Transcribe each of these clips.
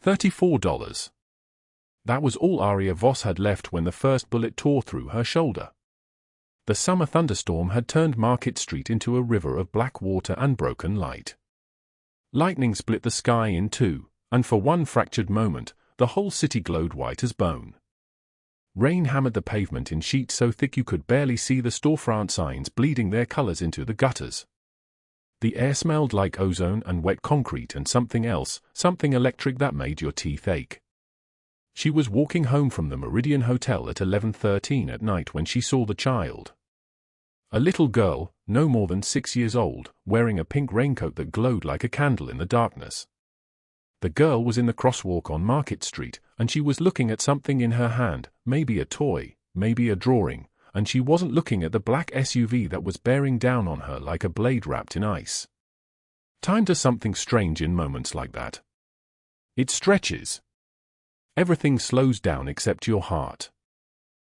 $34. That was all Aria Voss had left when the first bullet tore through her shoulder. The summer thunderstorm had turned Market Street into a river of black water and broken light. Lightning split the sky in two, and for one fractured moment, the whole city glowed white as bone. Rain hammered the pavement in sheets so thick you could barely see the storefront signs bleeding their colors into the gutters. The air smelled like ozone and wet concrete and something else, something electric that made your teeth ache. She was walking home from the Meridian Hotel at 11:13 at night when she saw the child. A little girl, no more than 6 years old, wearing a pink raincoat that glowed like a candle in the darkness. The girl was in the crosswalk on Market Street, and she was looking at something in her hand, maybe a toy, maybe a drawing, and she wasn't looking at the black SUV that was bearing down on her like a blade wrapped in ice. Time does something strange in moments like that. It stretches. Everything slows down except your heart.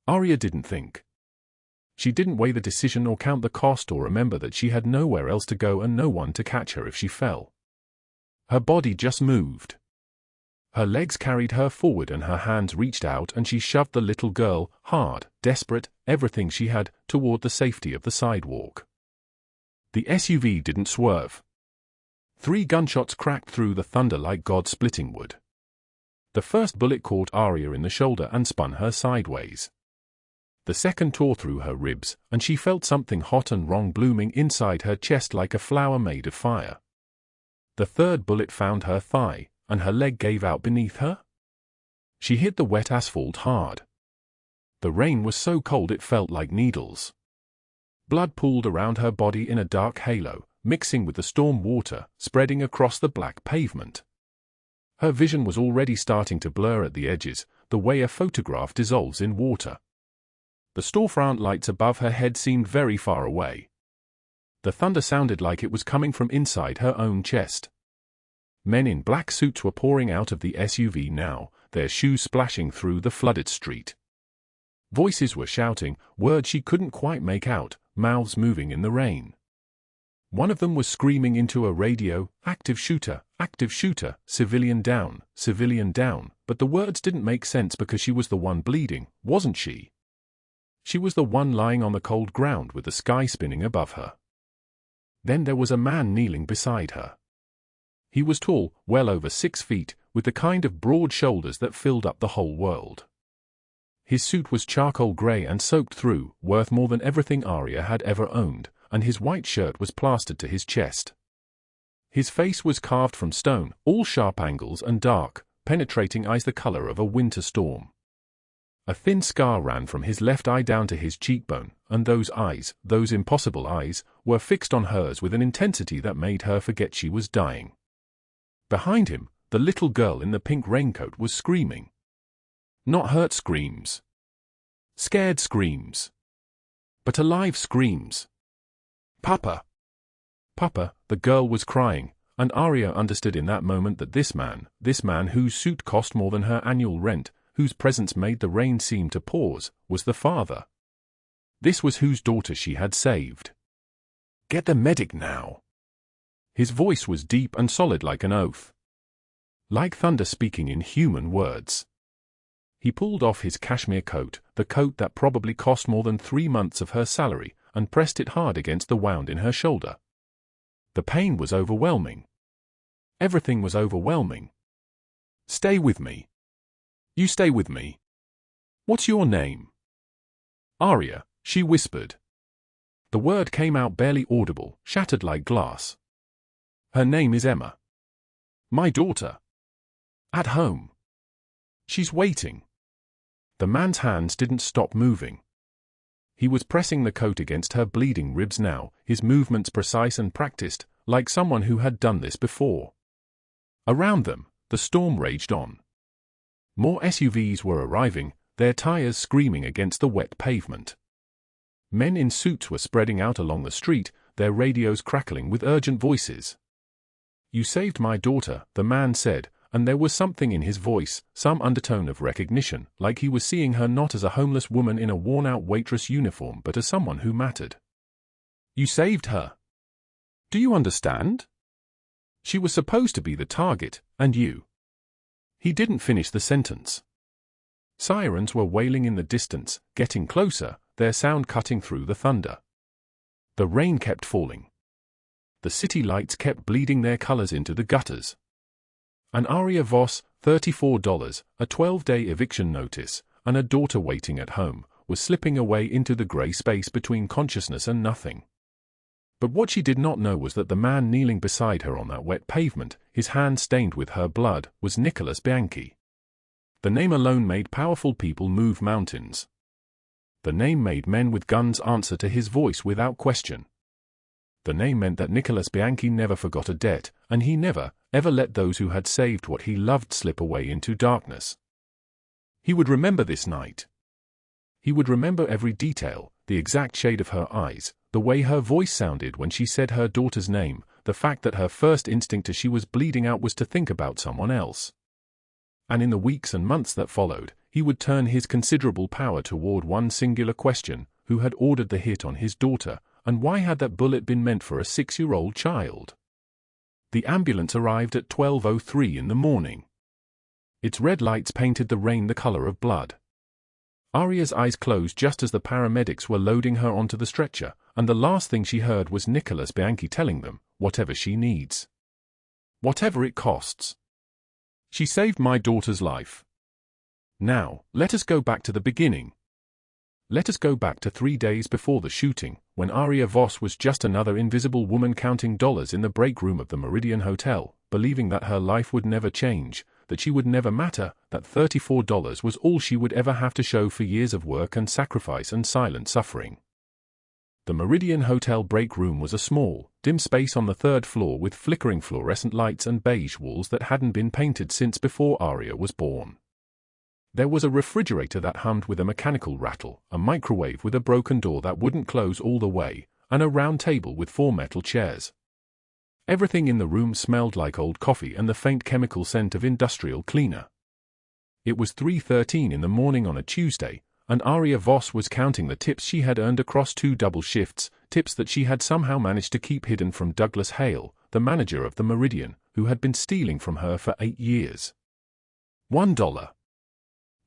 Aria didn't think. She didn't weigh the decision or count the cost or remember that she had nowhere else to go and no one to catch her if she fell. Her body just moved. Her legs carried her forward and her hands reached out and she shoved the little girl, hard, desperate, everything she had, toward the safety of the sidewalk. The SUV didn't swerve. 3 gunshots cracked through the thunder like God splitting wood. The first bullet caught Aria in the shoulder and spun her sideways. The second tore through her ribs, and she felt something hot and wrong blooming inside her chest like a flower made of fire. The third bullet found her thigh, and her leg gave out beneath her. She hit the wet asphalt hard. The rain was so cold it felt like needles. Blood pooled around her body in a dark halo, mixing with the storm water, spreading across the black pavement. Her vision was already starting to blur at the edges, the way a photograph dissolves in water. The storefront lights above her head seemed very far away. The thunder sounded like it was coming from inside her own chest. Men in black suits were pouring out of the SUV now, their shoes splashing through the flooded street. Voices were shouting, words she couldn't quite make out, mouths moving in the rain. One of them was screaming into a radio, active shooter, civilian down, but the words didn't make sense because she was the one bleeding, wasn't she? She was the one lying on the cold ground with the sky spinning above her. Then there was a man kneeling beside her. He was tall, well over 6 feet, with the kind of broad shoulders that filled up the whole world. His suit was charcoal gray and soaked through, worth more than everything Aria had ever owned, and his white shirt was plastered to his chest. His face was carved from stone, all sharp angles and dark, penetrating eyes the color of a winter storm. A thin scar ran from his left eye down to his cheekbone, and those eyes, those impossible eyes, were fixed on hers with an intensity that made her forget she was dying. Behind him, the little girl in the pink raincoat was screaming. Not hurt screams. Scared screams. But alive screams. Papa! Papa, the girl was crying, and Aria understood in that moment that this man whose suit cost more than her annual rent, whose presence made the rain seem to pause, was the father. This was whose daughter she had saved. Get the medic now. His voice was deep and solid like an oath. Like thunder speaking in human words. He pulled off his cashmere coat, the coat that probably cost more than 3 months of her salary, and pressed it hard against the wound in her shoulder. The pain was overwhelming. Everything was overwhelming. Stay with me. You stay with me. What's your name? Aria, she whispered. The word came out barely audible, shattered like glass. Her name is Emma. My daughter. At home. She's waiting. The man's hands didn't stop moving. He was pressing the coat against her bleeding ribs now, his movements precise and practiced, like someone who had done this before. Around them, the storm raged on. More SUVs were arriving, their tires screaming against the wet pavement. Men in suits were spreading out along the street, their radios crackling with urgent voices. You saved my daughter, the man said, and there was something in his voice, some undertone of recognition, like he was seeing her not as a homeless woman in a worn-out waitress uniform but as someone who mattered. You saved her. Do you understand? She was supposed to be the target, and you. He didn't finish the sentence. Sirens were wailing in the distance, getting closer, their sound cutting through the thunder. The rain kept falling. The city lights kept bleeding their colors into the gutters. And Aria Voss, $34, a 12-day eviction notice, and a daughter waiting at home, was slipping away into the gray space between consciousness and nothing. But what she did not know was that the man kneeling beside her on that wet pavement, his hand stained with her blood, was Nicholas Bianchi. The name alone made powerful people move mountains. The name made men with guns answer to his voice without question. The name meant that Nicholas Bianchi never forgot a debt, and he never, ever let those who had saved what he loved slip away into darkness. He would remember this night. He would remember every detail, the exact shade of her eyes, the way her voice sounded when she said her daughter's name, the fact that her first instinct as she was bleeding out was to think about someone else. And in the weeks and months that followed, he would turn his considerable power toward one singular question: who had ordered the hit on his daughter, and why had that bullet been meant for a 6-year-old child? The ambulance arrived at 12:03 in the morning. Its red lights painted the rain the color of blood. Aria's eyes closed just as the paramedics were loading her onto the stretcher, and the last thing she heard was Nicholas Bianchi telling them, whatever she needs. Whatever it costs. She saved my daughter's life. Now, let us go back to the beginning. Let us go back to 3 days before the shooting, when Aria Voss was just another invisible woman counting dollars in the break room of the Meridian Hotel, believing that her life would never change, that she would never matter, that $34 was all she would ever have to show for years of work and sacrifice and silent suffering. The Meridian Hotel break room was a small, dim space on the 3rd floor with flickering fluorescent lights and beige walls that hadn't been painted since before Aria was born. There was a refrigerator that hummed with a mechanical rattle, a microwave with a broken door that wouldn't close all the way, and a round table with 4 metal chairs. Everything in the room smelled like old coffee and the faint chemical scent of industrial cleaner. It was 3:13 in the morning on a Tuesday, and Aria Voss was counting the tips she had earned across 2 double shifts, tips that she had somehow managed to keep hidden from Douglas Hale, the manager of the Meridian, who had been stealing from her for 8 years. $1.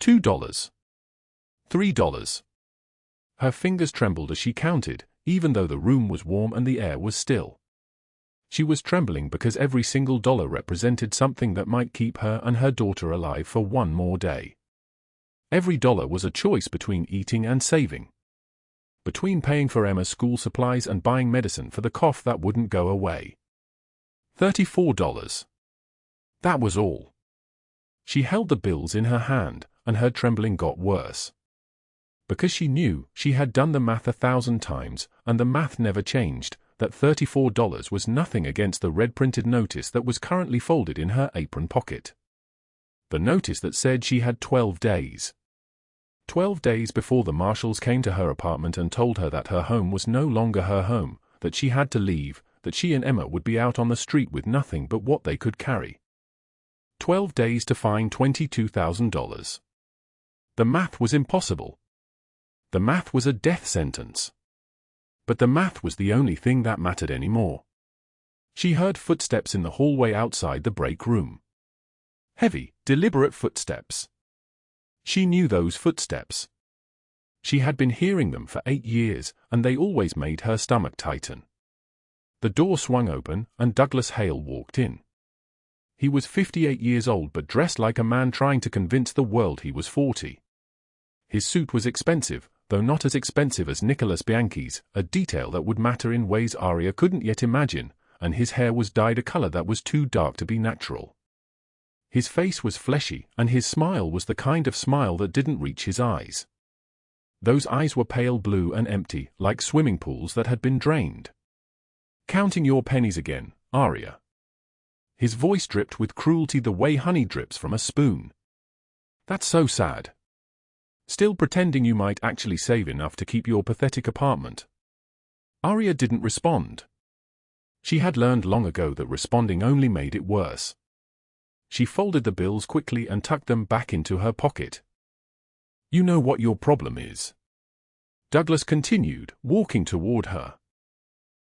$2. $3. Her fingers trembled as she counted, even though the room was warm and the air was still. She was trembling because every single dollar represented something that might keep her and her daughter alive for one more day. Every dollar was a choice between eating and saving. Between paying for Emma's school supplies and buying medicine for the cough that wouldn't go away. $34. That was all. She held the bills in her hand, and her trembling got worse. Because she knew, she had done the math 1,000 times, and the math never changed, that $34 was nothing against the red-printed notice that was currently folded in her apron pocket. The notice that said she had 12 days. 12 days before the marshals came to her apartment and told her that her home was no longer her home, that she had to leave, that she and Emma would be out on the street with nothing but what they could carry. 12 days to find $22,000. The math was impossible. The math was a death sentence. But the math was the only thing that mattered anymore. She heard footsteps in the hallway outside the break room. Heavy, deliberate footsteps. She knew those footsteps. She had been hearing them for 8 years, and they always made her stomach tighten. The door swung open, and Douglas Hale walked in. He was 58 years old but dressed like a man trying to convince the world he was 40. His suit was expensive, though not as expensive as Nicholas Bianchi's, a detail that would matter in ways Aria couldn't yet imagine, and his hair was dyed a color that was too dark to be natural. His face was fleshy, and his smile was the kind of smile that didn't reach his eyes. Those eyes were pale blue and empty, like swimming pools that had been drained. "Counting your pennies again, Aria." His voice dripped with cruelty the way honey drips from a spoon. "That's so sad. Still pretending you might actually save enough to keep your pathetic apartment." Aria didn't respond. She had learned long ago that responding only made it worse. She folded the bills quickly and tucked them back into her pocket. "You know what your problem is," Douglas continued, walking toward her.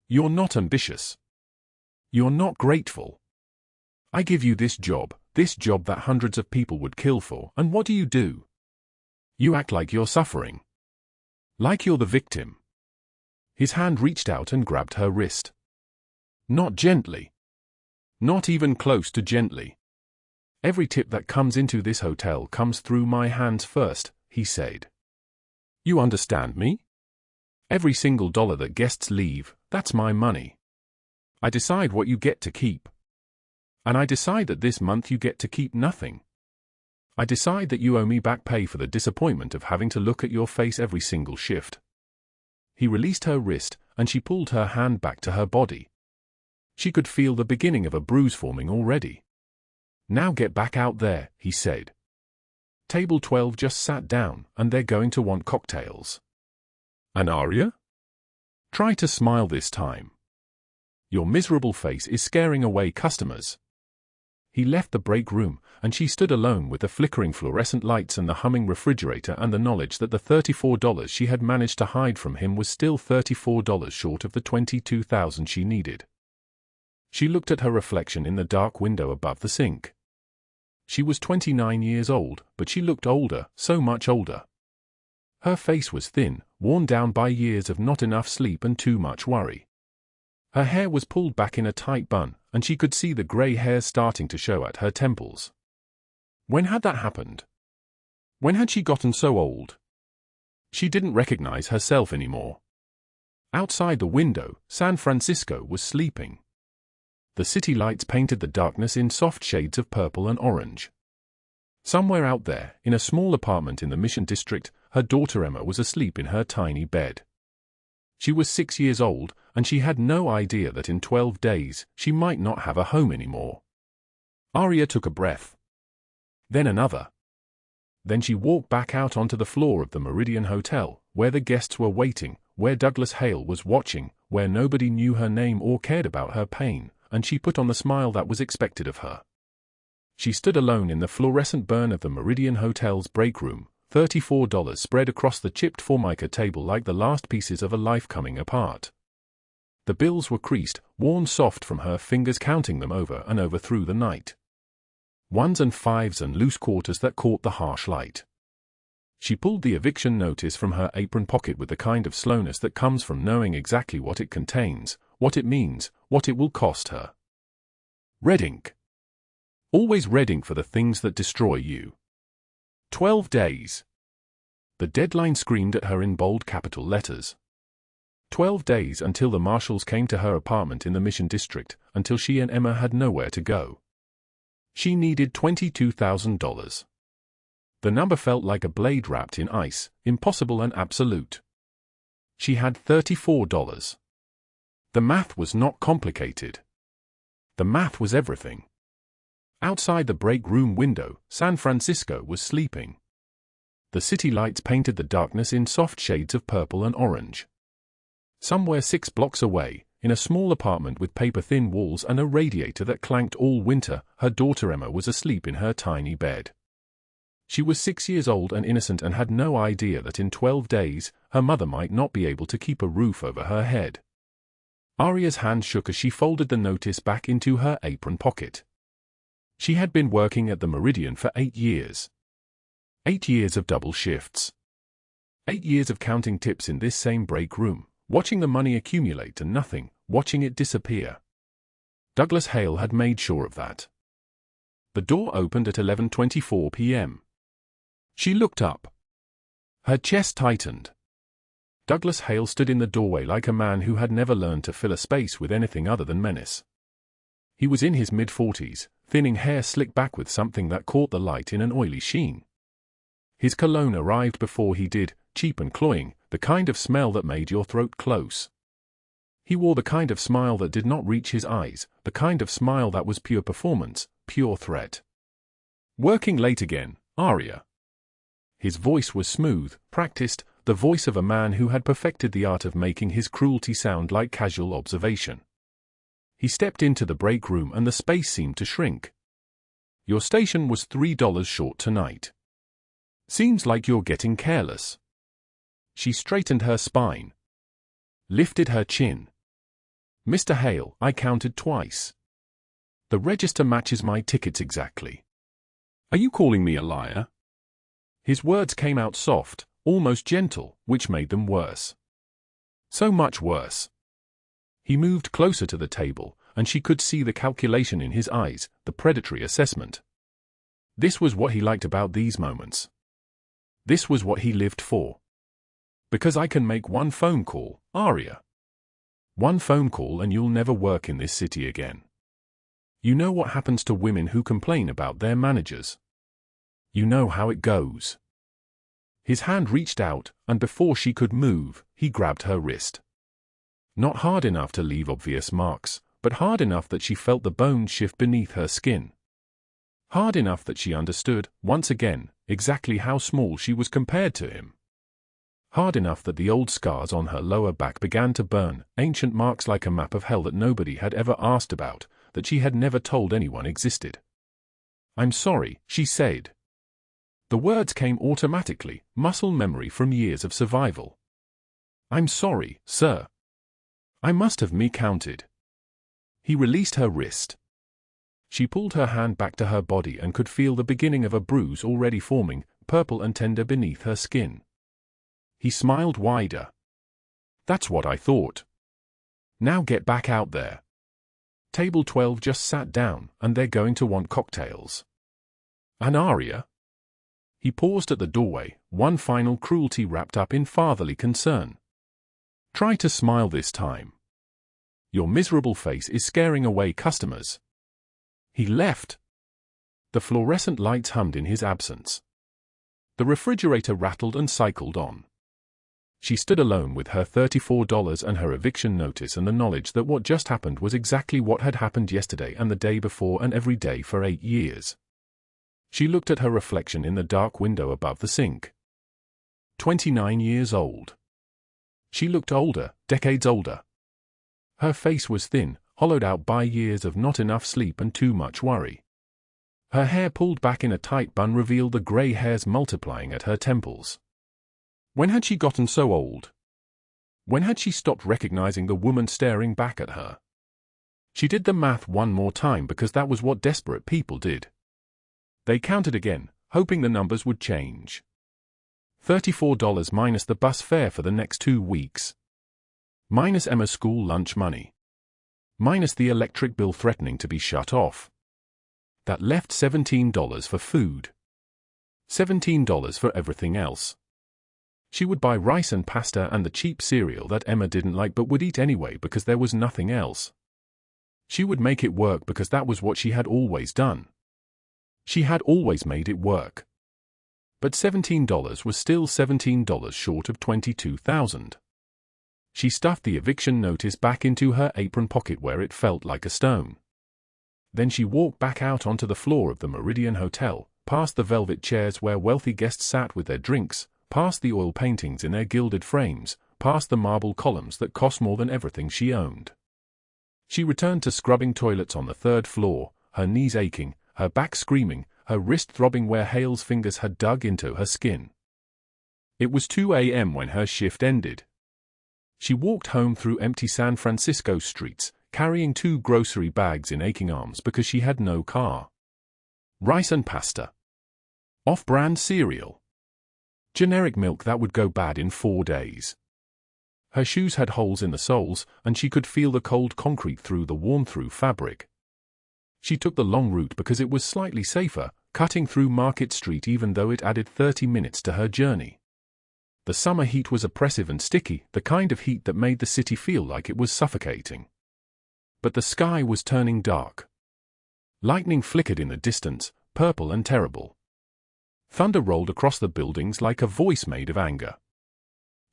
"You're not ambitious. You're not grateful. I give you this job, This job that hundreds of people would kill for, and what do? You act like you're suffering. Like you're the victim. His hand reached out and grabbed her wrist. Not gently. Not even close to gently. Every tip that comes into this hotel comes through my hands first, he said. You understand me? Every single dollar that guests leave, that's my money. I decide what you get to keep. And I decide that this month you get to keep nothing. I decide that you owe me back pay for the disappointment of having to look at your face every single shift. He released her wrist, and she pulled her hand back to her body. She could feel the beginning of a bruise forming already. Now get back out there, he said. Table 12 just sat down, and they're going to want cocktails. And Aria? Try to smile this time. Your miserable face is scaring away customers. He left the break room, and she stood alone with the flickering fluorescent lights and the humming refrigerator and the knowledge that the $34 she had managed to hide from him was still $34 short of the $22,000 she needed. She looked at her reflection in the dark window above the sink. She was 29 years old, but she looked older, so much older. Her face was thin, worn down by years of not enough sleep and too much worry. Her hair was pulled back in a tight bun, and she could see the grey hairs starting to show at her temples. When had that happened? When had she gotten so old? She didn't recognize herself anymore. Outside the window, San Francisco was sleeping. The city lights painted the darkness in soft shades of purple and orange. Somewhere out there, in a small apartment in the Mission District, her daughter Emma was asleep in her tiny bed. She was 6 years old, and she had no idea that in 12 days she might not have a home anymore. Aria took a breath. Then another. Then she walked back out onto the floor of the Meridian Hotel, where the guests were waiting, where Douglas Hale was watching, where nobody knew her name or cared about her pain, and she put on the smile that was expected of her. She stood alone in the fluorescent burn of the Meridian Hotel's break room, $34 spread across the chipped formica table like the last pieces of a life coming apart. The bills were creased, worn soft from her fingers counting them over and over through the night. Ones and fives and loose quarters that caught the harsh light. She pulled the eviction notice from her apron pocket with the kind of slowness that comes from knowing exactly what it contains, what it means, what it will cost her. Red ink. Always red ink for the things that destroy you. 12 days. The deadline screamed at her in bold capital letters. 12 days until the marshals came to her apartment in the Mission District, until she and Emma had nowhere to go. She needed $22,000. The number felt like a blade wrapped in ice, impossible and absolute. She had $34. The math was not complicated. The math was everything. Outside the break room window, San Francisco was sleeping. The city lights painted the darkness in soft shades of purple and orange. Somewhere 6 blocks away, in a small apartment with paper-thin walls and a radiator that clanked all winter, her daughter Emma was asleep in her tiny bed. She was 6 years old and innocent and had no idea that in 12 days, her mother might not be able to keep a roof over her head. Aria's hand shook as she folded the notice back into her apron pocket. She had been working at the Meridian for 8 years. 8 years of double shifts. 8 years of counting tips in this same break room, watching the money accumulate to nothing, watching it disappear. Douglas Hale had made sure of that. The door opened at 11:24 p.m. She looked up. Her chest tightened. Douglas Hale stood in the doorway like a man who had never learned to fill a space with anything other than menace. He was in his mid-40s, thinning hair slicked back with something that caught the light in an oily sheen. His cologne arrived before he did, cheap and cloying, the kind of smell that made your throat close. He wore the kind of smile that did not reach his eyes, the kind of smile that was pure performance, pure threat. Working late again, Aria. His voice was smooth, practiced, the voice of a man who had perfected the art of making his cruelty sound like casual observation. He stepped into the break room and the space seemed to shrink. Your station was $3 short tonight. Seems like you're getting careless. She straightened her spine. Lifted her chin. Mr. Hale, I counted twice. The register matches my tickets exactly. Are you calling me a liar? His words came out soft, almost gentle, which made them worse. So much worse. He moved closer to the table, and she could see the calculation in his eyes, the predatory assessment. This was what he liked about these moments. This was what he lived for. Because I can make one phone call, Aria. One phone call and you'll never work in this city again. You know what happens to women who complain about their managers. You know how it goes. His hand reached out, and before she could move, he grabbed her wrist. Not hard enough to leave obvious marks, but hard enough that she felt the bones shift beneath her skin. Hard enough that she understood, once again, exactly how small she was compared to him. Hard enough that the old scars on her lower back began to burn, ancient marks like a map of hell that nobody had ever asked about, that she had never told anyone existed. I'm sorry, she said. The words came automatically, muscle memory from years of survival. I'm sorry, sir. I must have miscounted. He released her wrist. She pulled her hand back to her body and could feel the beginning of a bruise already forming, purple and tender beneath her skin. He smiled wider. That's what I thought. Now get back out there. Table 12 just sat down, and they're going to want cocktails. And Aria? He paused at the doorway, one final cruelty wrapped up in fatherly concern. Try to smile this time. Your miserable face is scaring away customers. He left. The fluorescent lights hummed in his absence. The refrigerator rattled and cycled on. She stood alone with her $34 and her eviction notice and the knowledge that what just happened was exactly what had happened yesterday and the day before and every day for 8 years. She looked at her reflection in the dark window above the sink. 29 years old. She looked older, decades older. Her face was thin, hollowed out by years of not enough sleep and too much worry. Her hair pulled back in a tight bun revealed the grey hairs multiplying at her temples. When had she gotten so old? When had she stopped recognizing the woman staring back at her? She did the math one more time because that was what desperate people did. They counted again, hoping the numbers would change. $34 minus the bus fare for the next 2 weeks. Minus Emma's school lunch money. Minus the electric bill threatening to be shut off. That left $17 for food. $17 for everything else. She would buy rice and pasta and the cheap cereal that Emma didn't like but would eat anyway because there was nothing else. She would make it work because that was what she had always done. She had always made it work. But $17 was still $17 short of $22,000. She stuffed the eviction notice back into her apron pocket where it felt like a stone. Then she walked back out onto the floor of the Meridian Hotel, past the velvet chairs where wealthy guests sat with their drinks, past the oil paintings in their gilded frames, past the marble columns that cost more than everything she owned. She returned to scrubbing toilets on the 3rd floor, her knees aching, her back screaming, her wrist throbbing where Hale's fingers had dug into her skin. It was 2 a.m. when her shift ended. She walked home through empty San Francisco streets, carrying 2 grocery bags in aching arms because she had no car. Rice and pasta. Off-brand cereal. Generic milk that would go bad in 4 days. Her shoes had holes in the soles, and she could feel the cold concrete through the worn-through fabric. She took the long route because it was slightly safer, cutting through Market Street even though it added 30 minutes to her journey. The summer heat was oppressive and sticky, the kind of heat that made the city feel like it was suffocating. But the sky was turning dark. Lightning flickered in the distance, purple and terrible. Thunder rolled across the buildings like a voice made of anger.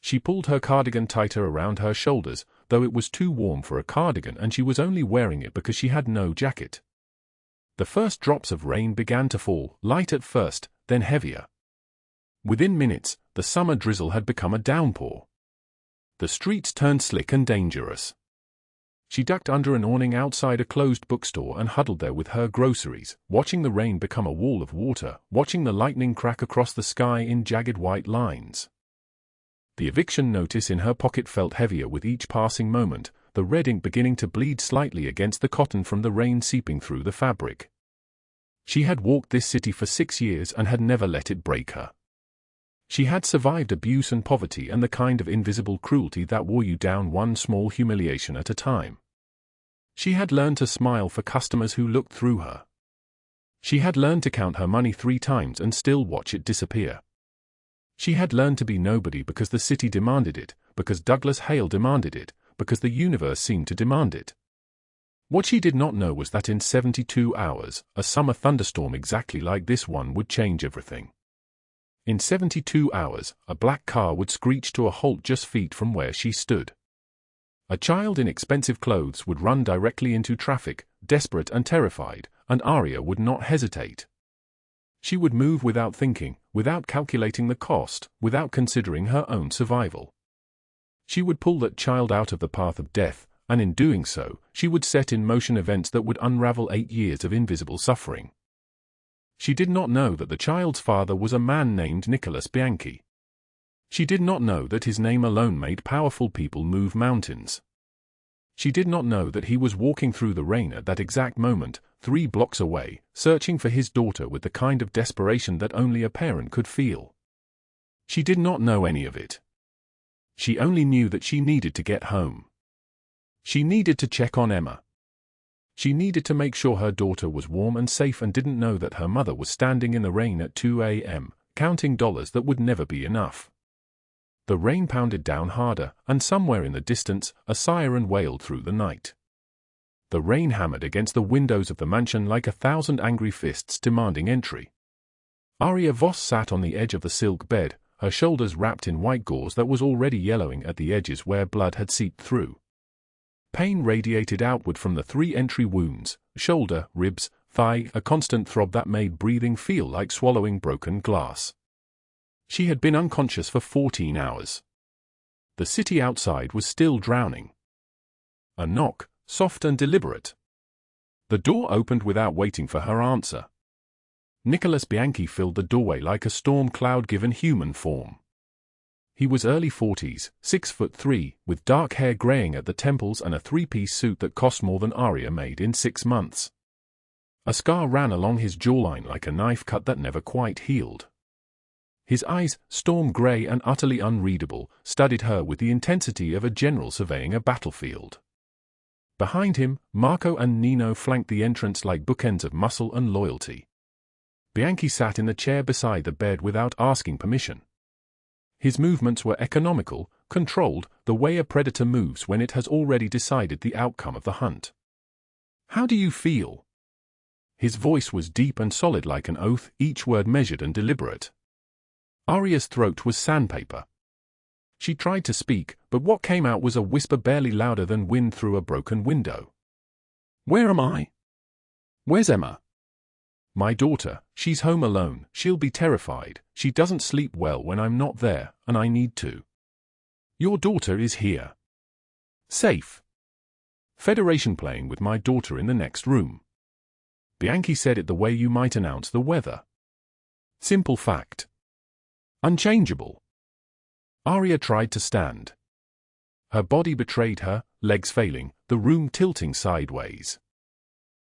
She pulled her cardigan tighter around her shoulders, though it was too warm for a cardigan and she was only wearing it because she had no jacket. The first drops of rain began to fall, light at first, then heavier. Within minutes, the summer drizzle had become a downpour. The streets turned slick and dangerous. She ducked under an awning outside a closed bookstore and huddled there with her groceries, watching the rain become a wall of water, watching the lightning crack across the sky in jagged white lines. The eviction notice in her pocket felt heavier with each passing moment, the red ink beginning to bleed slightly against the cotton from the rain seeping through the fabric. She had walked this city for 6 years and had never let it break her. She had survived abuse and poverty and the kind of invisible cruelty that wore you down one small humiliation at a time. She had learned to smile for customers who looked through her. She had learned to count her money 3 times and still watch it disappear. She had learned to be nobody because the city demanded it, because Douglas Hale demanded it, because the universe seemed to demand it. What she did not know was that in 72 hours, a summer thunderstorm exactly like this one would change everything. In 72 hours, a black car would screech to a halt just feet from where she stood. A child in expensive clothes would run directly into traffic, desperate and terrified, and Aria would not hesitate. She would move without thinking, without calculating the cost, without considering her own survival. She would pull that child out of the path of death, and in doing so, she would set in motion events that would unravel 8 years of invisible suffering. She did not know that the child's father was a man named Nicholas Bianchi. She did not know that his name alone made powerful people move mountains. She did not know that he was walking through the rain at that exact moment, 3 blocks away, searching for his daughter with the kind of desperation that only a parent could feel. She did not know any of it. She only knew that she needed to get home. She needed to check on Emma. She needed to make sure her daughter was warm and safe and didn't know that her mother was standing in the rain at 2 a.m., counting dollars that would never be enough. The rain pounded down harder, and somewhere in the distance, a siren wailed through the night. The rain hammered against the windows of the mansion like 1,000 angry fists demanding entry. Aria Voss sat on the edge of the silk bed, her shoulders wrapped in white gauze that was already yellowing at the edges where blood had seeped through. Pain radiated outward from the 3 entry wounds, shoulder, ribs, thigh, a constant throb that made breathing feel like swallowing broken glass. She had been unconscious for 14 hours. The city outside was still drowning. A knock, soft and deliberate. The door opened without waiting for her answer. Nicholas Bianchi filled the doorway like a storm cloud given human form. He was early 40s, 6'3", with dark hair graying at the temples and a 3-piece suit that cost more than Aria made in 6 months. A scar ran along his jawline like a knife cut that never quite healed. His eyes, storm gray and utterly unreadable, studied her with the intensity of a general surveying a battlefield. Behind him, Marco and Nino flanked the entrance like bookends of muscle and loyalty. Bianchi sat in the chair beside the bed without asking permission. His movements were economical, controlled, the way a predator moves when it has already decided the outcome of the hunt. "How do you feel?" His voice was deep and solid like an oath, each word measured and deliberate. Aria's throat was sandpaper. She tried to speak, but what came out was a whisper barely louder than wind through a broken window. "Where am I? Where's Emma?" "My daughter, she's home alone, she'll be terrified, she doesn't sleep well when I'm not there, and I need to." "Your daughter is here. Safe. Federation playing with my daughter in the next room." Bianchi said it the way you might announce the weather. Simple fact. Unchangeable. Aria tried to stand. Her body betrayed her, legs failing, the room tilting sideways.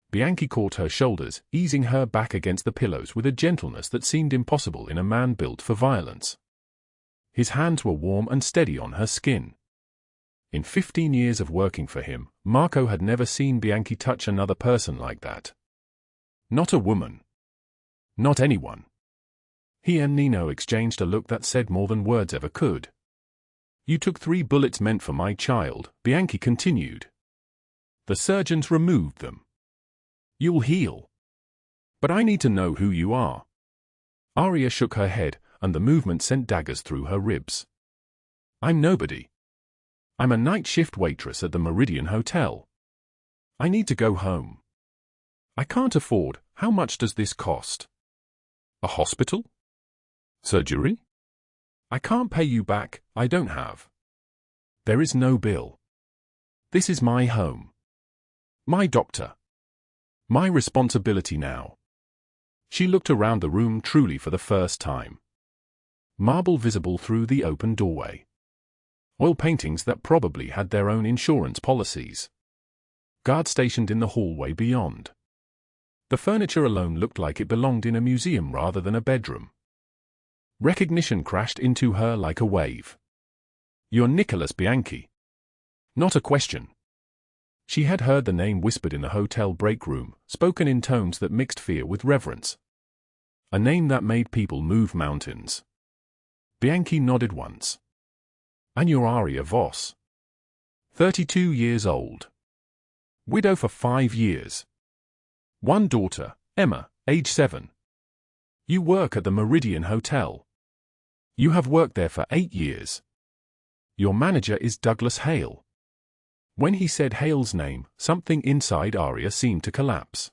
Bianchi caught her shoulders, easing her back against the pillows with a gentleness that seemed impossible in a man built for violence. His hands were warm and steady on her skin. In 15 years of working for him, Marco had never seen Bianchi touch another person like that. Not a woman. Not anyone. He and Nino exchanged a look that said more than words ever could. "You took 3 bullets meant for my child," Bianchi continued. "The surgeons removed them. You'll heal. But I need to know who you are." Aria shook her head, and the movement sent daggers through her ribs. "I'm nobody. I'm a night shift waitress at the Meridian Hotel. I need to go home. I can't afford. How much does this cost? A hospital? Surgery? I can't pay you back, I don't have. There is no bill. This is my home. My doctor. My responsibility now." She looked around the room truly for the first time. Marble visible through the open doorway. Oil paintings that probably had their own insurance policies. Guard stationed in the hallway beyond. The furniture alone looked like it belonged in a museum rather than a bedroom. Recognition crashed into her like a wave. "You're Nicholas Bianchi." Not a question. She had heard the name whispered in the hotel break room, spoken in tones that mixed fear with reverence. A name that made people move mountains. Bianchi nodded once. "And you're Aria Voss. 32 years old. Widow for 5 years. One daughter, Emma, age 7. You work at the Meridian Hotel. You have worked there for 8 years. Your manager is Douglas Hale." When he said Hale's name, something inside Aria seemed to collapse.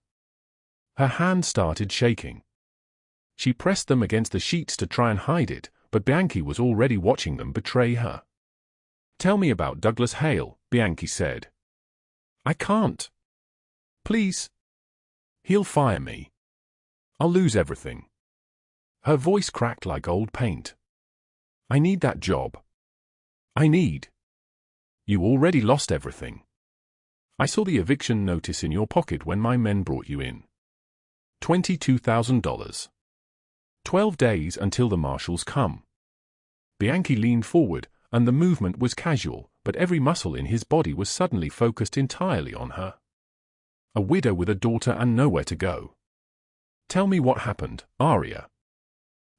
Her hands started shaking. She pressed them against the sheets to try and hide it, but Bianchi was already watching them betray her. "Tell me about Douglas Hale," Bianchi said. "I can't. Please. He'll fire me. I'll lose everything." Her voice cracked like old paint. "I need that job. I need." "You already lost everything. I saw the eviction notice in your pocket when my men brought you in. $22,000. 12 days until the marshals come." Bianchi leaned forward, and the movement was casual, but every muscle in his body was suddenly focused entirely on her. A widow with a daughter and nowhere to go. "Tell me what happened, Aria."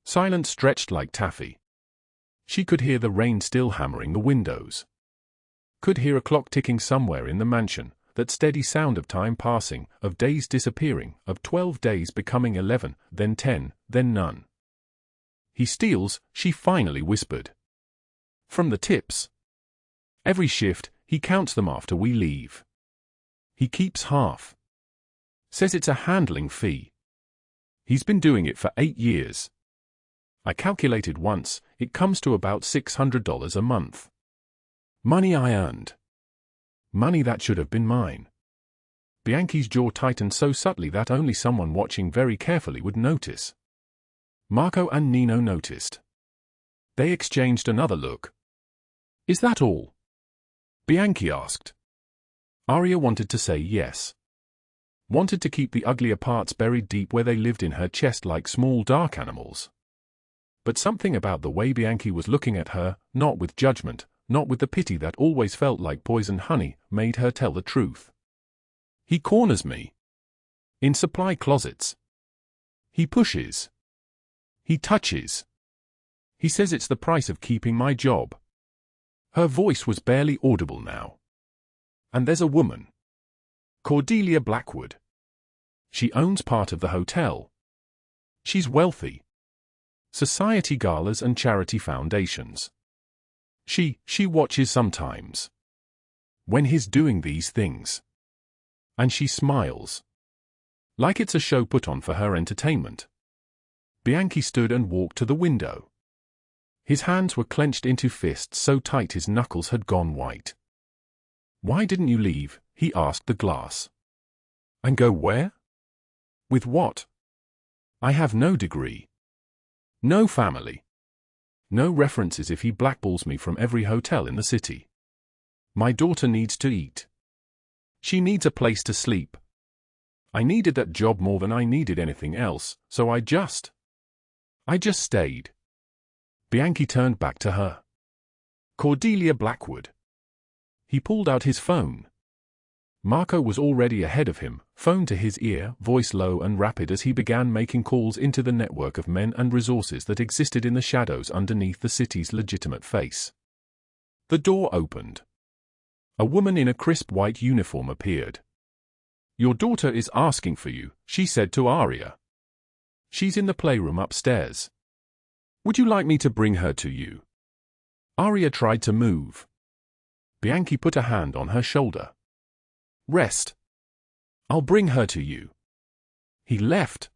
Silence stretched like taffy. She could hear the rain still hammering the windows. Could hear a clock ticking somewhere in the mansion, that steady sound of time passing, of days disappearing, of 12 days becoming 11, then 10, then none. "He steals," she finally whispered. "From the tips. Every shift, he counts them after we leave. He keeps half. Says it's a handling fee. He's been doing it for 8 years. I calculated once, it comes to about $600 a month. Money I earned. Money that should have been mine." Bianchi's jaw tightened so subtly that only someone watching very carefully would notice. Marco and Nino noticed. They exchanged another look. "Is that all?" Bianchi asked. Aria wanted to say yes. Wanted to keep the uglier parts buried deep where they lived in her chest like small dark animals. But something about the way Bianchi was looking at her, not with judgment, not with the pity that always felt like poisoned honey, made her tell the truth. "He corners me. In supply closets. He pushes. He touches. He says it's the price of keeping my job." Her voice was barely audible now. "And there's a woman. Cordelia Blackwood. She owns part of the hotel. She's wealthy. Society galas and charity foundations. She watches sometimes. When he's doing these things. And she smiles. Like it's a show put on for her entertainment." Bianchi stood and walked to the window. His hands were clenched into fists so tight his knuckles had gone white. "Why didn't you leave?" he asked the glass. "And go where? With what? I have no degree. No family. No references if he blackballs me from every hotel in the city. My daughter needs to eat. She needs a place to sleep. I needed that job more than I needed anything else, so I just stayed." Bianchi turned back to her. "Cordelia Blackwood." He pulled out his phone. Marco was already ahead of him, phone to his ear, voice low and rapid as he began making calls into the network of men and resources that existed in the shadows underneath the city's legitimate face. The door opened. A woman in a crisp white uniform appeared. "Your daughter is asking for you," she said to Aria. "She's in the playroom upstairs. Would you like me to bring her to you?" Aria tried to move. Bianchi put a hand on her shoulder. "Rest. I'll bring her to you." He left.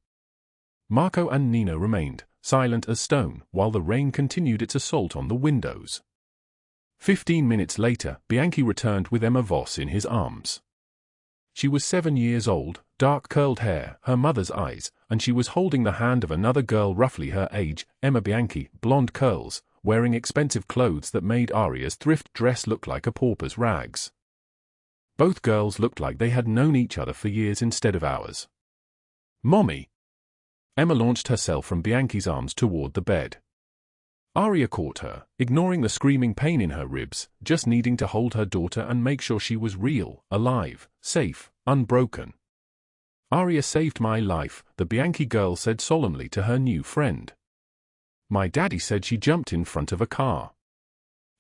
Marco and Nino remained, silent as stone, while the rain continued its assault on the windows. 15 minutes later, Bianchi returned with Emma Voss in his arms. She was 7 years old, dark curled hair, her mother's eyes, and she was holding the hand of another girl roughly her age, Emma Bianchi, blonde curls, wearing expensive clothes that made Aria's thrift dress look like a pauper's rags. Both girls looked like they had known each other for years instead of hours. Mommy! Emma launched herself from Bianchi's arms toward the bed. Aria caught her, ignoring the screaming pain in her ribs, just needing to hold her daughter and make sure she was real, alive, safe, unbroken. Aria saved my life, the Bianchi girl said solemnly to her new friend. My daddy said she jumped in front of a car.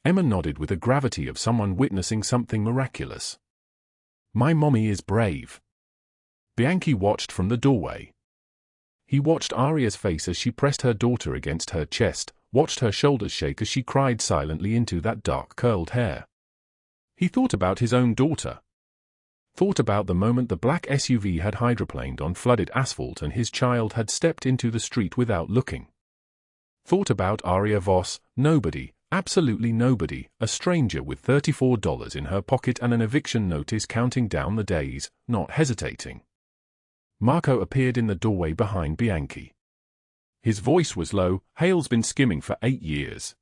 Emma nodded with the gravity of someone witnessing something miraculous. My mommy is brave. Bianchi watched from the doorway. He watched Aria's face as she pressed her daughter against her chest, watched her shoulders shake as she cried silently into that dark curled hair. He thought about his own daughter. Thought about the moment the black SUV had hydroplaned on flooded asphalt and his child had stepped into the street without looking. Thought about Aria Voss, nobody, absolutely nobody, a stranger with $34 in her pocket and an eviction notice counting down the days, not hesitating. Marco appeared in the doorway behind Bianchi. His voice was low. Hale's been skimming for 8 years.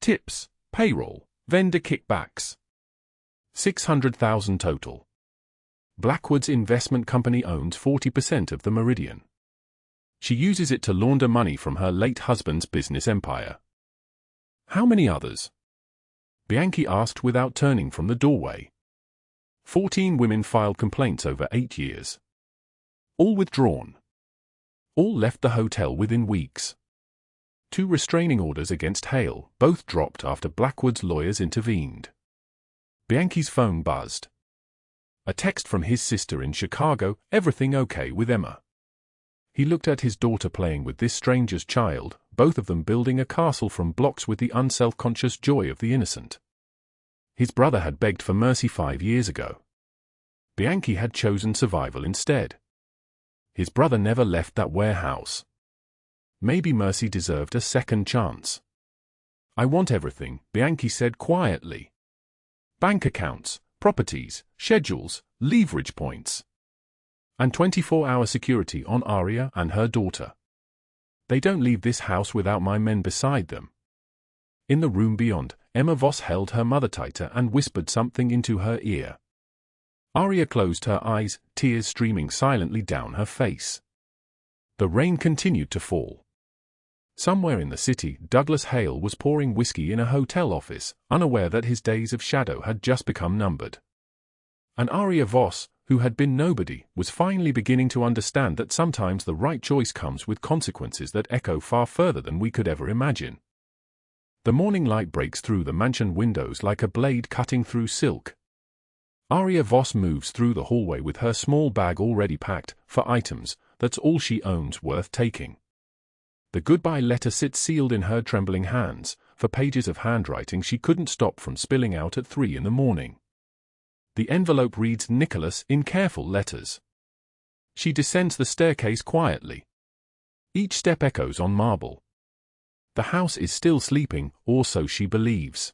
Tips, payroll, vendor kickbacks. 600,000 total. Blackwood's investment company owns 40% of the Meridian. She uses it to launder money from her late husband's business empire. How many others? Bianchi asked without turning from the doorway. 14 women filed complaints over 8 years. All withdrawn. All left the hotel within weeks. 2 restraining orders against Hale, both dropped after Blackwood's lawyers intervened. Bianchi's phone buzzed. A text from his sister in Chicago, everything okay with Emma. He looked at his daughter playing with this stranger's child, both of them building a castle from blocks with the unself-conscious joy of the innocent. His brother had begged for mercy 5 years ago. Bianchi had chosen survival instead. His brother never left that warehouse. Maybe mercy deserved a second chance. I want everything, Bianchi said quietly. Bank accounts, properties, schedules, leverage points. And 24-hour security on Aria and her daughter. They don't leave this house without my men beside them. In the room beyond, Emma Voss held her mother tighter and whispered something into her ear. Aria closed her eyes, tears streaming silently down her face. The rain continued to fall. Somewhere in the city, Douglas Hale was pouring whiskey in a hotel office, unaware that his days of shadow had just become numbered. And Aria Voss, who had been nobody, was finally beginning to understand that sometimes the right choice comes with consequences that echo far further than we could ever imagine. The morning light breaks through the mansion windows like a blade cutting through silk. Aria Voss moves through the hallway with her small bag already packed, for items, that's all she owns worth taking. The goodbye letter sits sealed in her trembling hands, for pages of handwriting she couldn't stop from spilling out at 3 in the morning. The envelope reads Nicholas in careful letters. She descends the staircase quietly. Each step echoes on marble. The house is still sleeping, or so she believes.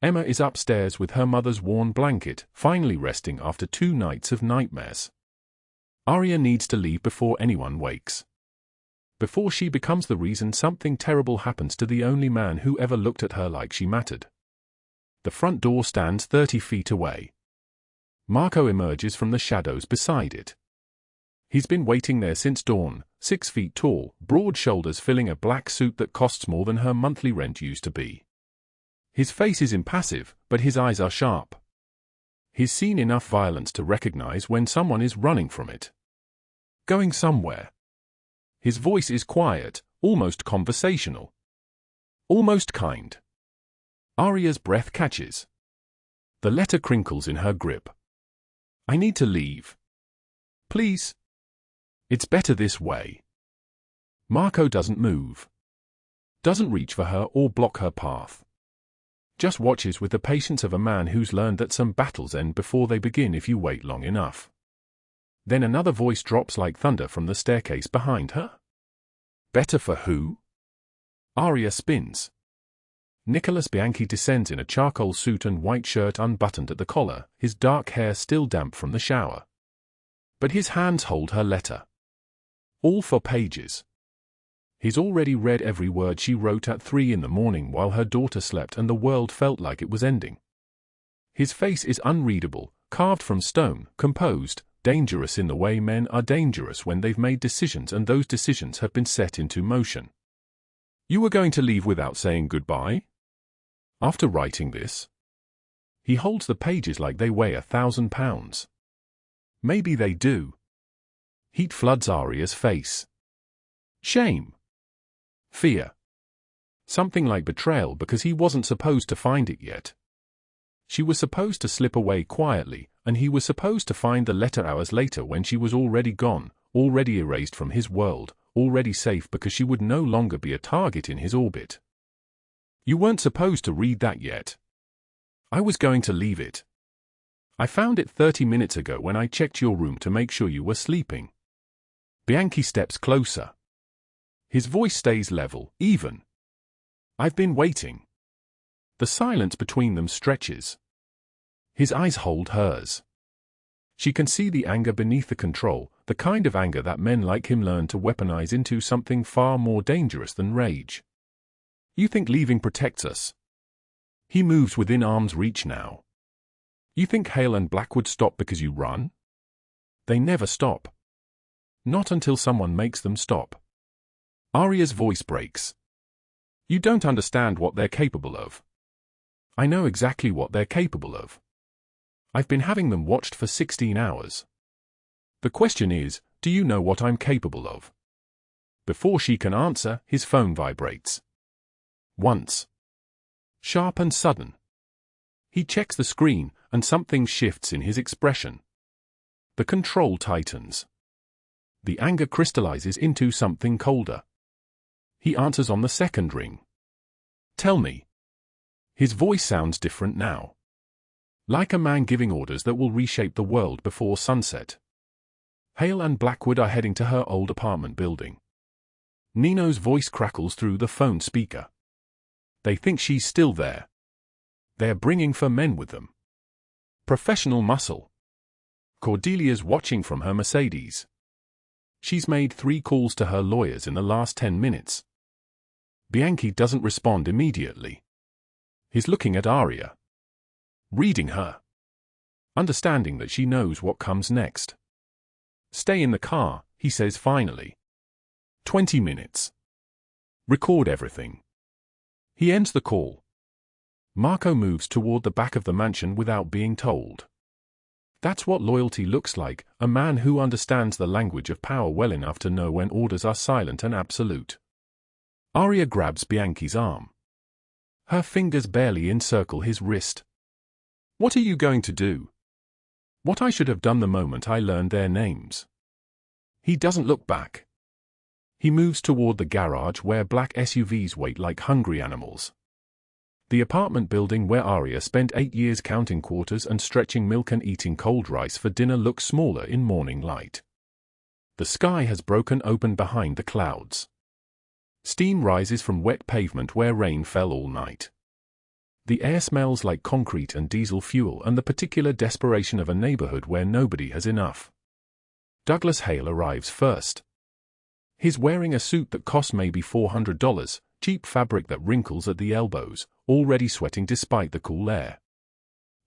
Emma is upstairs with her mother's worn blanket, finally resting after 2 nights of nightmares. Aria needs to leave before anyone wakes. Before she becomes the reason something terrible happens to the only man who ever looked at her like she mattered. The front door stands 30 feet away. Marco emerges from the shadows beside it. He's been waiting there since dawn, 6 feet tall, broad shoulders filling a black suit that costs more than her monthly rent used to be. His face is impassive, but his eyes are sharp. He's seen enough violence to recognize when someone is running from it. Going somewhere. His voice is quiet, almost conversational. Almost kind. Aria's breath catches. The letter crinkles in her grip. I need to leave. Please. It's better this way. Marco doesn't move. Doesn't reach for her or block her path. Just watches with the patience of a man who's learned that some battles end before they begin if you wait long enough. Then another voice drops like thunder from the staircase behind her. Better for who? Aria spins. Nicholas Bianchi descends in a charcoal suit and white shirt unbuttoned at the collar, his dark hair still damp from the shower. But his hands hold her letter. All 4 pages. He's already read every word she wrote at 3 in the morning while her daughter slept and the world felt like it was ending. His face is unreadable, carved from stone, composed, Dangerous in the way men are dangerous when they've made decisions and those decisions have been set into motion. You were going to leave without saying goodbye? After writing this? He holds the pages like they weigh 1,000 pounds. Maybe they do. Heat floods Aria's face. Shame. Fear. Something like betrayal because he wasn't supposed to find it yet. She was supposed to slip away quietly, and he was supposed to find the letter hours later when she was already gone, already erased from his world, already safe because she would no longer be a target in his orbit. You weren't supposed to read that yet. I was going to leave it. I found it 30 minutes ago when I checked your room to make sure you were sleeping. Bianchi steps closer. His voice stays level, even. I've been waiting. The silence between them stretches. His eyes hold hers. She can see the anger beneath the control, the kind of anger that men like him learn to weaponize into something far more dangerous than rage. You think leaving protects us? He moves within arm's reach now. You think Hale and Blackwood stop because you run? They never stop. Not until someone makes them stop. Aria's voice breaks. You don't understand what they're capable of. I know exactly what they're capable of. I've been having them watched for 16 hours. The question is, do you know what I'm capable of? Before she can answer, his phone vibrates. Once. Sharp and sudden. He checks the screen, and something shifts in his expression. The control tightens. The anger crystallizes into something colder. He answers on the second ring. Tell me. His voice sounds different now. Like a man giving orders that will reshape the world before sunset. Hale and Blackwood are heading to her old apartment building. Nino's voice crackles through the phone speaker. They think she's still there. They're bringing 4 men with them. Professional muscle. Cordelia's watching from her Mercedes. She's made 3 calls to her lawyers in the last 10 minutes. Bianchi doesn't respond immediately. He's looking at Aria. Reading her. Understanding that she knows what comes next. Stay in the car, he says finally. 20 minutes. Record everything. He ends the call. Marco moves toward the back of the mansion without being told. That's what loyalty looks like, a man who understands the language of power well enough to know when orders are silent and absolute. Aria grabs Bianchi's arm. Her fingers barely encircle his wrist. What are you going to do? What I should have done the moment I learned their names. He doesn't look back. He moves toward the garage where black SUVs wait like hungry animals. The apartment building where Aria spent 8 years counting quarters and stretching milk and eating cold rice for dinner looks smaller in morning light. The sky has broken open behind the clouds. Steam rises from wet pavement where rain fell all night. The air smells like concrete and diesel fuel and the particular desperation of a neighborhood where nobody has enough. Douglas Hale arrives first. He's wearing a suit that costs maybe $400, cheap fabric that wrinkles at the elbows, already sweating despite the cool air.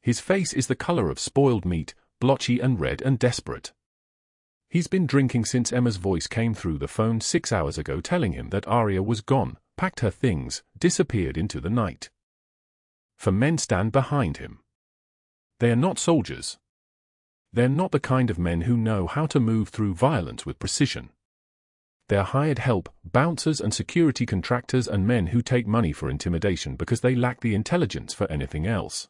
His face is the color of spoiled meat, blotchy and red and desperate. He's been drinking since Emma's voice came through the phone 6 hours ago telling him that Aria was gone, packed her things, disappeared into the night. 4 men stand behind him. They are not soldiers. They're not the kind of men who know how to move through violence with precision. They're hired help, bouncers and security contractors and men who take money for intimidation because they lack the intelligence for anything else.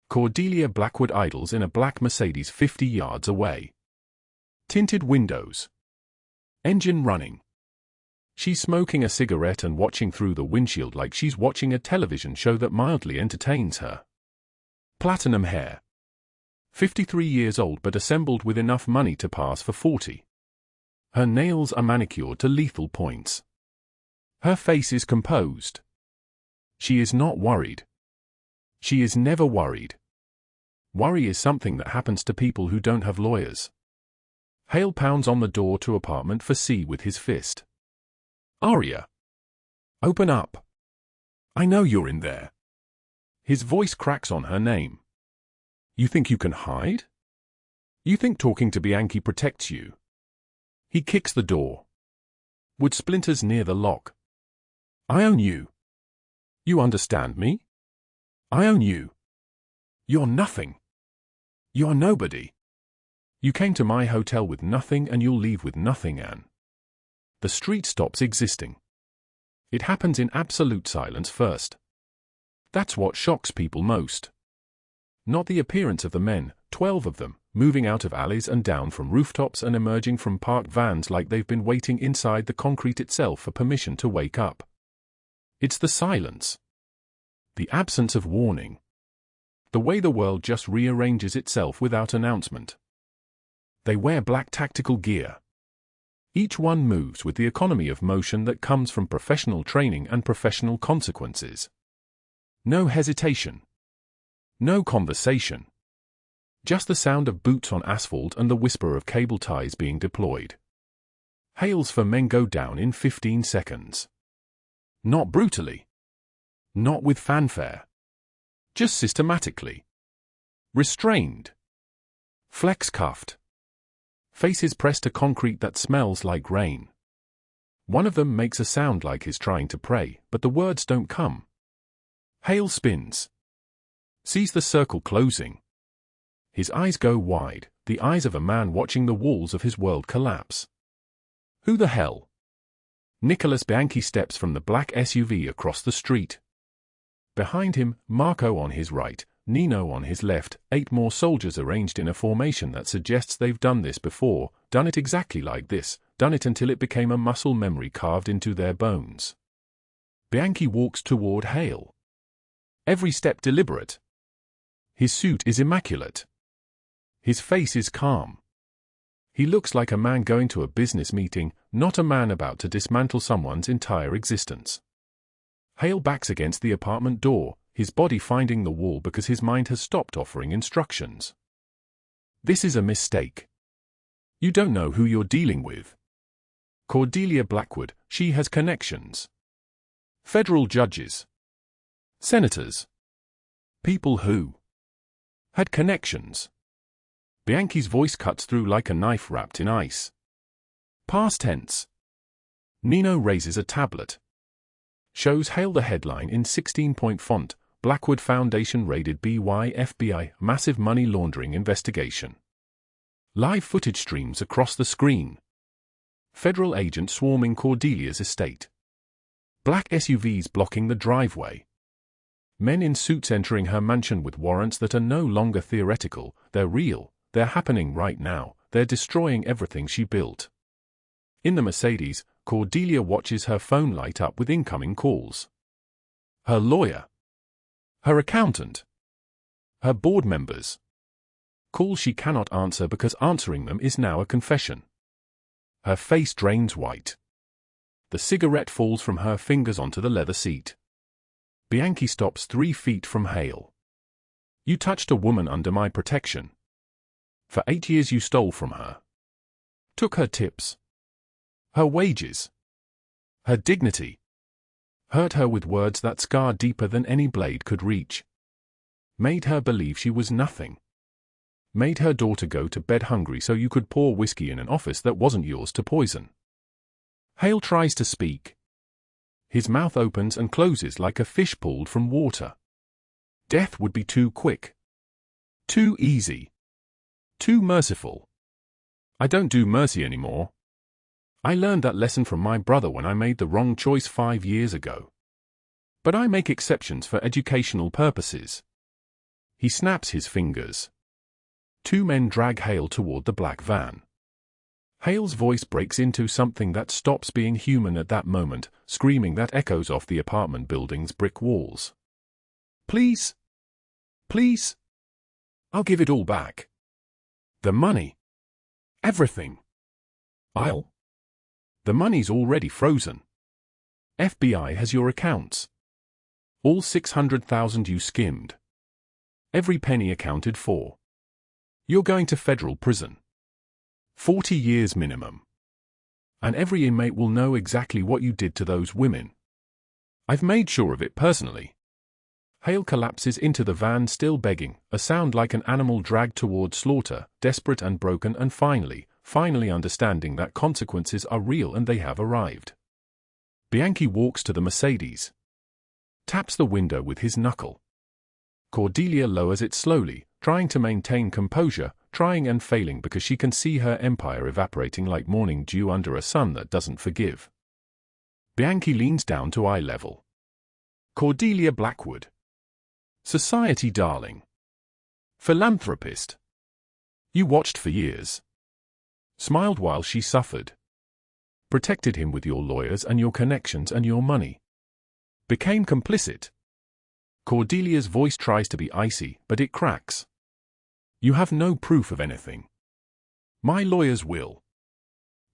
Cordelia Blackwood idles in a black Mercedes 50 yards away. Tinted windows. Engine running. She's smoking a cigarette and watching through the windshield like she's watching a television show that mildly entertains her. Platinum hair. 53 years old but assembled with enough money to pass for 40. Her nails are manicured to lethal points. Her face is composed. She is not worried. She is never worried. Worry is something that happens to people who don't have lawyers. Hale pounds on the door to apartment for C with his fist. Aria. Open up. I know you're in there. His voice cracks on her name. You think you can hide? You think talking to Bianchi protects you? He kicks the door. Wood splinters near the lock. I own you. You understand me? I own you. You're nothing. You're nobody. You came to my hotel with nothing and you'll leave with nothing, Anne. The street stops existing. It happens in absolute silence first. That's what shocks people most. Not the appearance of the men, 12 of them, moving out of alleys and down from rooftops and emerging from parked vans like they've been waiting inside the concrete itself for permission to wake up. It's the silence. The absence of warning. The way the world just rearranges itself without announcement. They wear black tactical gear. Each one moves with the economy of motion that comes from professional training and professional consequences. No hesitation. No conversation. Just the sound of boots on asphalt and the whisper of cable ties being deployed. Hails for men go down in 15 seconds. Not brutally. Not with fanfare. Just systematically. Restrained. Flex-cuffed. Faces pressed to concrete that smells like rain. One of them makes a sound like he's trying to pray, but the words don't come. Hale spins. Sees the circle closing. His eyes go wide, the eyes of a man watching the walls of his world collapse. Who the hell? Nicholas Bianchi steps from the black SUV across the street. Behind him, Marco on his right, Nino on his left, 8 more soldiers arranged in a formation that suggests they've done this before, done it exactly like this, done it until it became a muscle memory carved into their bones. Bianchi walks toward Hale. Every step deliberate. His suit is immaculate. His face is calm. He looks like a man going to a business meeting, not a man about to dismantle someone's entire existence. Hale backs against the apartment door, his body finding the wall because his mind has stopped offering instructions. This is a mistake. You don't know who you're dealing with. Cordelia Blackwood, she has connections. Federal judges. Senators. People who had connections. Bianchi's voice cuts through like a knife wrapped in ice. Past tense. Nino raises a tablet. Shows Hale the headline in 16-point font, Blackwood Foundation raided by FBI, massive money laundering investigation. Live footage streams across the screen. Federal agents swarming Cordelia's estate. Black SUVs blocking the driveway. Men in suits entering her mansion with warrants that are no longer theoretical, they're real, they're happening right now, they're destroying everything she built. In the Mercedes, Cordelia watches her phone light up with incoming calls. Her lawyer. Her accountant. Her board members. Calls she cannot answer because answering them is now a confession. Her face drains white. The cigarette falls from her fingers onto the leather seat. Bianchi stops 3 feet from Hale. You touched a woman under my protection. For 8 years you stole from her. Took her tips. Her wages. Her dignity. Hurt her with words that scar deeper than any blade could reach. Made her believe she was nothing. Made her daughter go to bed hungry so you could pour whiskey in an office that wasn't yours to poison. Hale tries to speak. His mouth opens and closes like a fish pulled from water. Death would be too quick. Too easy. Too merciful. I don't do mercy anymore. I learned that lesson from my brother when I made the wrong choice 5 years ago. But I make exceptions for educational purposes. He snaps his fingers. 2 men drag Hale toward the black van. Hale's voice breaks into something that stops being human at that moment, screaming that echoes off the apartment building's brick walls. Please? Please? I'll give it all back. The money. Everything. The money's already frozen. FBI has your accounts. All 600,000 you skimmed. Every penny accounted for. You're going to federal prison. 40 years minimum. And every inmate will know exactly what you did to those women. I've made sure of it personally. Hale collapses into the van, still begging, a sound like an animal dragged toward slaughter, desperate and broken, and finally understanding that consequences are real and they have arrived. Bianchi walks to the Mercedes. Taps the window with his knuckle. Cordelia lowers it slowly, trying to maintain composure, trying and failing because she can see her empire evaporating like morning dew under a sun that doesn't forgive. Bianchi leans down to eye level. Cordelia Blackwood. Society darling. Philanthropist. You watched for years. Smiled while she suffered. Protected him with your lawyers and your connections and your money. Became complicit. Cordelia's voice tries to be icy, but it cracks. You have no proof of anything. My lawyers will.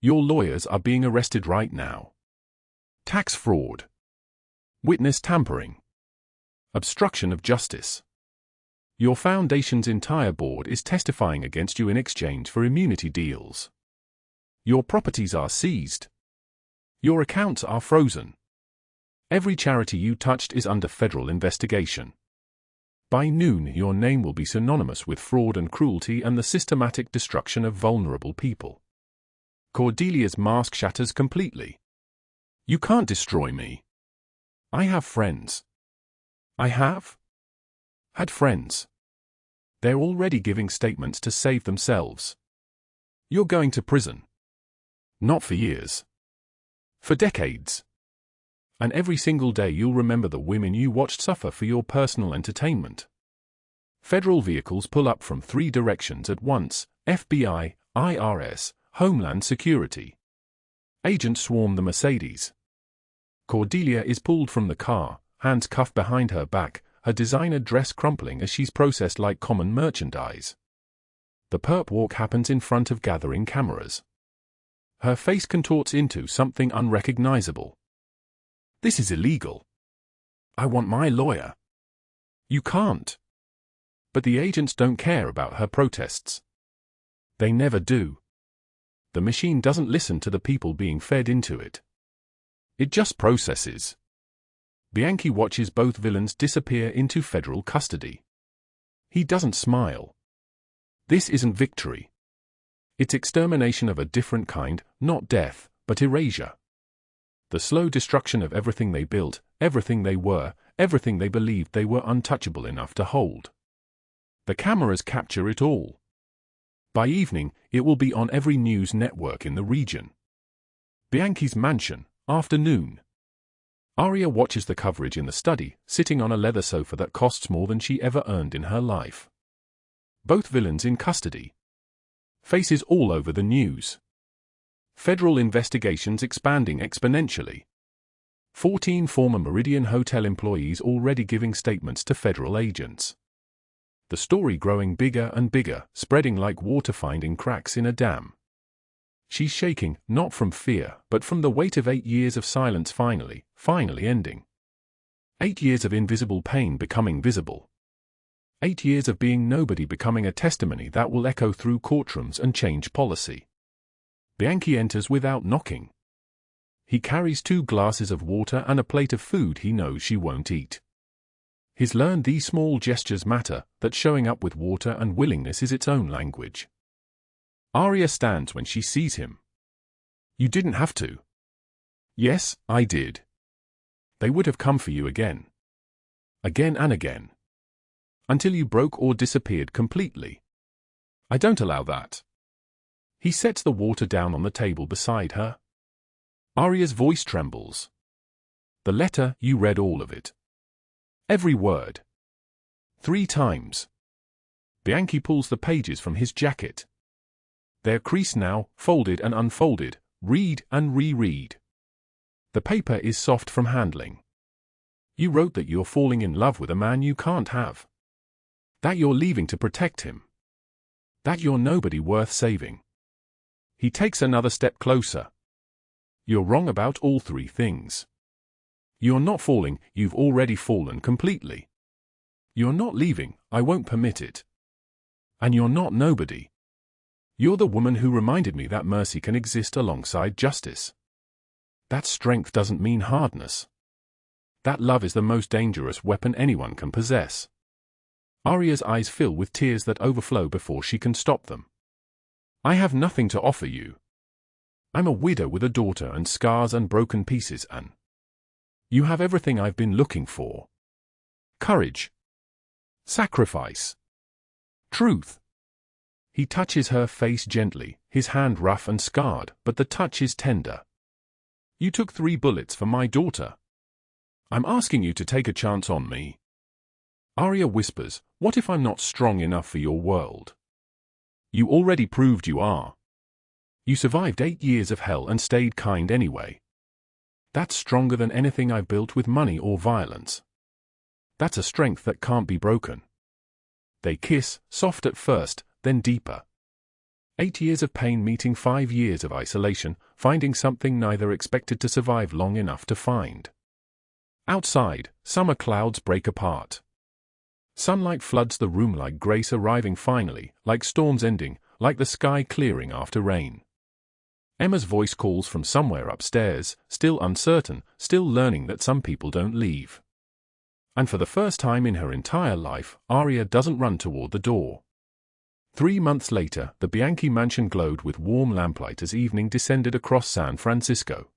Your lawyers are being arrested right now. Tax fraud. Witness tampering. Obstruction of justice. Your foundation's entire board is testifying against you in exchange for immunity deals. Your properties are seized. Your accounts are frozen. Every charity you touched is under federal investigation. By noon, your name will be synonymous with fraud and cruelty and the systematic destruction of vulnerable people. Cordelia's mask shatters completely. You can't destroy me. I have friends. I have had friends. They're already giving statements to save themselves. You're going to prison. Not for years. For decades. And every single day you'll remember the women you watched suffer for your personal entertainment. Federal vehicles pull up from 3 directions at once: FBI, IRS, Homeland Security. Agents swarm the Mercedes. Cordelia is pulled from the car, hands cuffed behind her back, her designer dress crumpling as she's processed like common merchandise. The perp walk happens in front of gathering cameras. Her face contorts into something unrecognizable. This is illegal. I want my lawyer. You can't. But the agents don't care about her protests. They never do. The machine doesn't listen to the people being fed into it. It just processes. Bianchi watches both villains disappear into federal custody. He doesn't smile. This isn't victory. It's extermination of a different kind, not death, but erasure. The slow destruction of everything they built, everything they were, everything they believed they were untouchable enough to hold. The cameras capture it all. By evening, it will be on every news network in the region. Bianchi's mansion, afternoon. Aria watches the coverage in the study, sitting on a leather sofa that costs more than she ever earned in her life. Both villains in custody. Faces all over the news. Federal investigations expanding exponentially. 14 former Meridian Hotel employees already giving statements to federal agents. The story growing bigger and bigger, spreading like water finding cracks in a dam. She's shaking, not from fear, but from the weight of 8 years of silence finally ending. 8 years of invisible pain becoming visible. 8 years of being nobody becoming a testimony that will echo through courtrooms and change policy. Bianchi enters without knocking. He carries 2 glasses of water and a plate of food he knows she won't eat. He's learned these small gestures matter, that showing up with water and willingness is its own language. Aria stands when she sees him. You didn't have to. Yes, I did. They would have come for you again. Again and again. Until you broke or disappeared completely. I don't allow that. He sets the water down on the table beside her. Aria's voice trembles. The letter, you read all of it. Every word. 3 times. Bianchi pulls the pages from his jacket. They're creased now, folded and unfolded, read and reread. The paper is soft from handling. You wrote that you're falling in love with a man you can't have. That you're leaving to protect him. That you're nobody worth saving. He takes another step closer. You're wrong about all 3 things. You're not falling, you've already fallen completely. You're not leaving, I won't permit it. And you're not nobody. You're the woman who reminded me that mercy can exist alongside justice. That strength doesn't mean hardness. That love is the most dangerous weapon anyone can possess. Aria's eyes fill with tears that overflow before she can stop them. I have nothing to offer you. I'm a widow with a daughter and scars and broken pieces, and you have everything I've been looking for. Courage. Sacrifice. Truth. He touches her face gently, his hand rough and scarred, but the touch is tender. You took 3 bullets for my daughter. I'm asking you to take a chance on me. Aria whispers, what if I'm not strong enough for your world? You already proved you are. You survived 8 years of hell and stayed kind anyway. That's stronger than anything I've built with money or violence. That's a strength that can't be broken. They kiss, soft at first, then deeper. 8 years of pain meeting 5 years of isolation, finding something neither expected to survive long enough to find. Outside, summer clouds break apart. Sunlight floods the room like grace arriving finally, like storms ending, like the sky clearing after rain. Emma's voice calls from somewhere upstairs, still uncertain, still learning that some people don't leave. And for the first time in her entire life, Aria doesn't run toward the door. 3 months later, the Bianchi mansion glowed with warm lamplight as evening descended across San Francisco.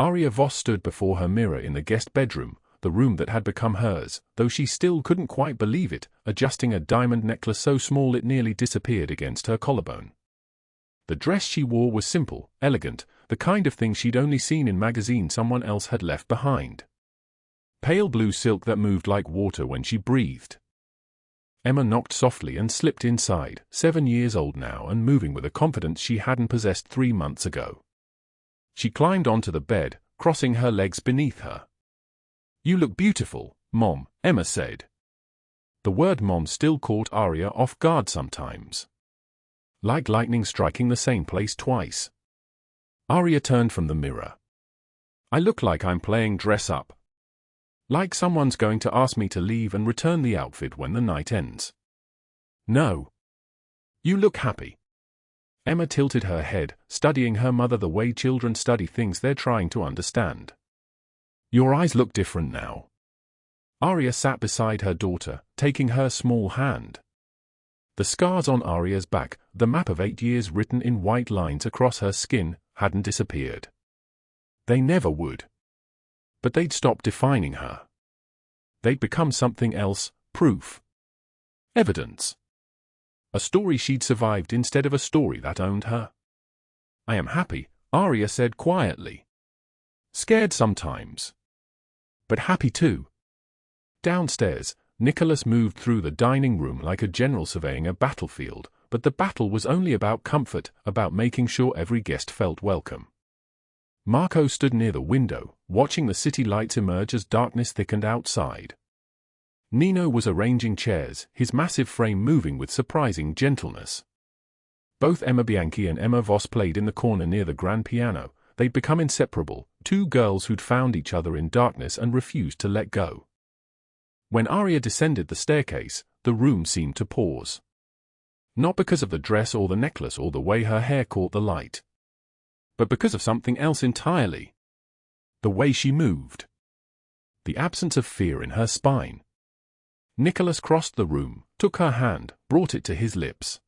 Aria Voss stood before her mirror in the guest bedroom, the room that had become hers, though she still couldn't quite believe it, adjusting a diamond necklace so small it nearly disappeared against her collarbone. The dress she wore was simple, elegant, the kind of thing she'd only seen in magazines someone else had left behind. Pale blue silk that moved like water when she breathed. Emma knocked softly and slipped inside, 7 years old now and moving with a confidence she hadn't possessed 3 months ago. She climbed onto the bed, crossing her legs beneath her. You look beautiful, Mom, Emma said. The word Mom still caught Aria off guard sometimes. Like lightning striking the same place twice. Aria turned from the mirror. I look like I'm playing dress up. Like someone's going to ask me to leave and return the outfit when the night ends. No. You look happy. Emma tilted her head, studying her mother the way children study things they're trying to understand. Your eyes look different now. Aria sat beside her daughter, taking her small hand. The scars on Aria's back, the map of 8 years written in white lines across her skin, hadn't disappeared. They never would. But they'd stop defining her. They'd become something else, proof. Evidence. A story she'd survived instead of a story that owned her. I am happy, Aria said quietly. Scared sometimes. But happy too. Downstairs, Nicholas moved through the dining room like a general surveying a battlefield, but the battle was only about comfort, about making sure every guest felt welcome. Marco stood near the window, watching the city lights emerge as darkness thickened outside. Nino was arranging chairs, his massive frame moving with surprising gentleness. Both Emma Bianchi and Emma Voss played in the corner near the grand piano. They'd become inseparable, 2 girls who'd found each other in darkness and refused to let go. When Aria descended the staircase, the room seemed to pause. Not because of the dress or the necklace or the way her hair caught the light. But because of something else entirely. The way she moved. The absence of fear in her spine. Nicholas crossed the room, took her hand, brought it to his lips.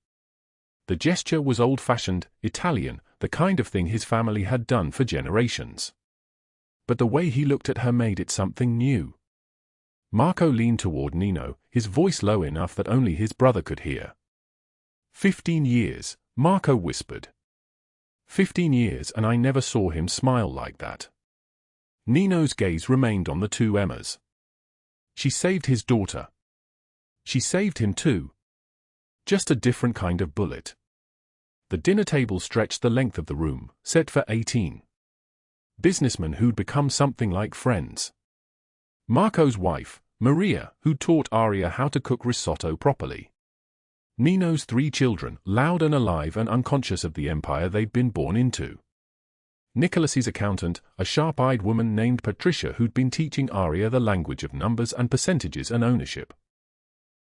The gesture was old-fashioned, Italian, the kind of thing his family had done for generations. But the way he looked at her made it something new. Marco leaned toward Nino, his voice low enough that only his brother could hear. 15 years, Marco whispered. 15 years and I never saw him smile like that. Nino's gaze remained on the 2 Emmas. She saved his daughter. She saved him too. Just a different kind of bullet. The dinner table stretched the length of the room, set for 18 businessmen who'd become something like friends. Marco's wife, Maria, who taught Aria how to cook risotto properly. Nino's 3 children, loud and alive and unconscious of the empire they'd been born into. Nicholas's accountant, a sharp-eyed woman named Patricia who'd been teaching Aria the language of numbers and percentages and ownership.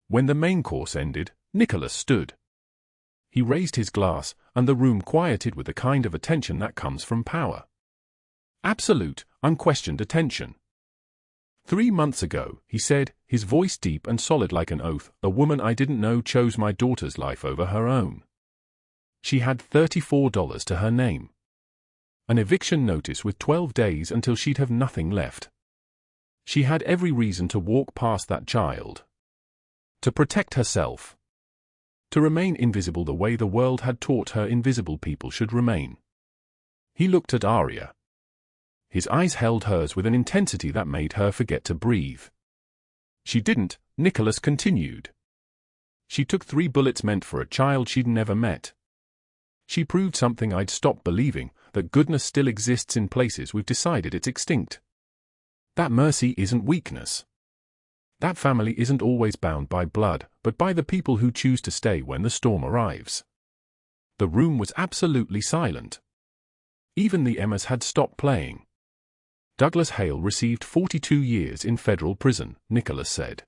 When the main course ended, Nicholas stood. He raised his glass, and the room quieted with the kind of attention that comes from power. Absolute, unquestioned attention. 3 months ago, he said, his voice deep and solid like an oath, a woman I didn't know chose my daughter's life over her own. She had $34 to her name. An eviction notice with 12 days until she'd have nothing left. She had every reason to walk past that child. To protect herself. To remain invisible the way the world had taught her invisible people should remain. He looked at Aria. His eyes held hers with an intensity that made her forget to breathe. She didn't, Nicholas continued. She took 3 bullets meant for a child she'd never met. She proved something I'd stopped believing, that goodness still exists in places we've decided it's extinct. That mercy isn't weakness. That family isn't always bound by blood, but by the people who choose to stay when the storm arrives. The room was absolutely silent. Even the Emmas had stopped playing. Douglas Hale received 42 years in federal prison, Nicholas said.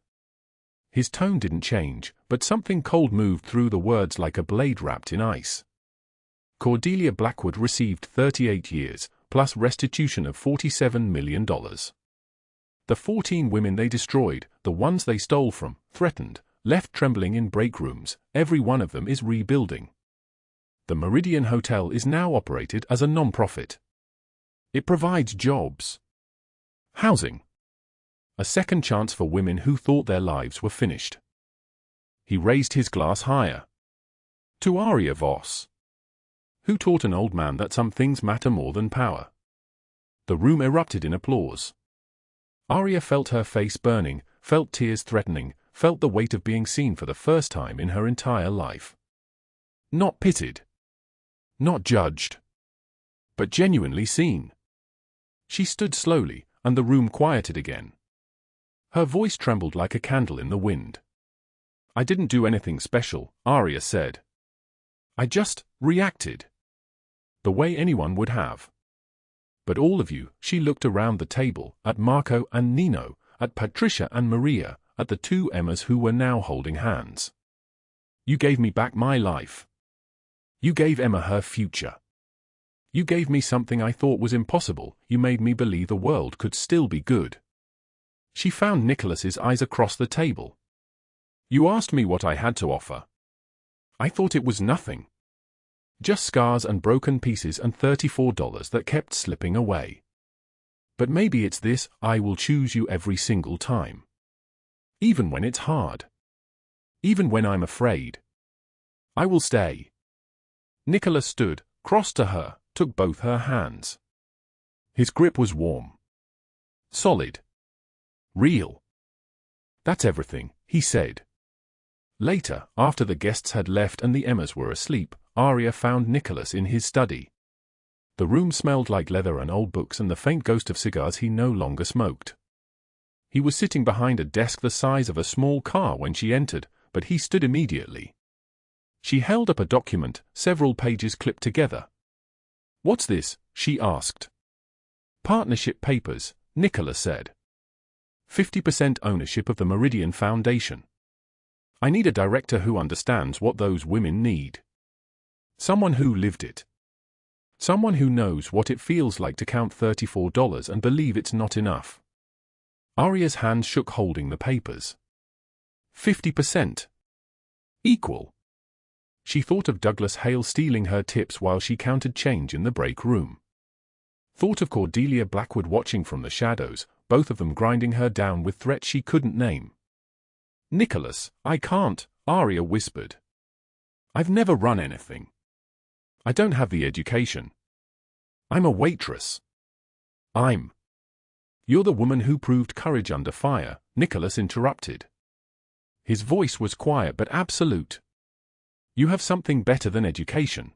His tone didn't change, but something cold moved through the words like a blade wrapped in ice. Cordelia Blackwood received 38 years, plus restitution of $47 million. The 14 women they destroyed, the ones they stole from, threatened, left trembling in break rooms, every one of them is rebuilding. The Meridian Hotel is now operated as a non-profit. It provides jobs, housing, a second chance for women who thought their lives were finished. He raised his glass higher. To Aria Voss, who taught an old man that some things matter more than power. The room erupted in applause. Aria felt her face burning, felt tears threatening, felt the weight of being seen for the first time in her entire life. Not pitied. Not judged. But genuinely seen. She stood slowly, and the room quieted again. Her voice trembled like a candle in the wind. I didn't do anything special, Aria said. I just reacted. The way anyone would have. But all of you, she looked around the table, at Marco and Nino, at Patricia and Maria, at the 2 Emmas who were now holding hands. You gave me back my life. You gave Emma her future. You gave me something I thought was impossible, you made me believe the world could still be good. She found Nicholas's eyes across the table. You asked me what I had to offer. I thought it was nothing. Just scars and broken pieces and $34 that kept slipping away. But maybe it's this, I will choose you every single time. Even when it's hard. Even when I'm afraid. I will stay. Nicholas stood, crossed to her, took both her hands. His grip was warm. Solid. Real. That's everything, he said. Later, after the guests had left and the Emmas were asleep, Aria found Nicholas in his study. The room smelled like leather and old books and the faint ghost of cigars he no longer smoked. He was sitting behind a desk the size of a small car when she entered, but he stood immediately. She held up a document, several pages clipped together. What's this? She asked. Partnership papers, Nicholas said. 50% ownership of the Meridian Foundation. I need a director who understands what those women need. Someone who lived it. Someone who knows what it feels like to count $34 and believe it's not enough. Aria's hands shook holding the papers. 50%. Equal. She thought of Douglas Hale stealing her tips while she counted change in the break room. Thought of Cordelia Blackwood watching from the shadows, both of them grinding her down with threats she couldn't name. Nicholas, I can't, Aria whispered. I've never run anything. I don't have the education. I'm a waitress. You're the woman who proved courage under fire, Nicholas interrupted. His voice was quiet but absolute. You have something better than education.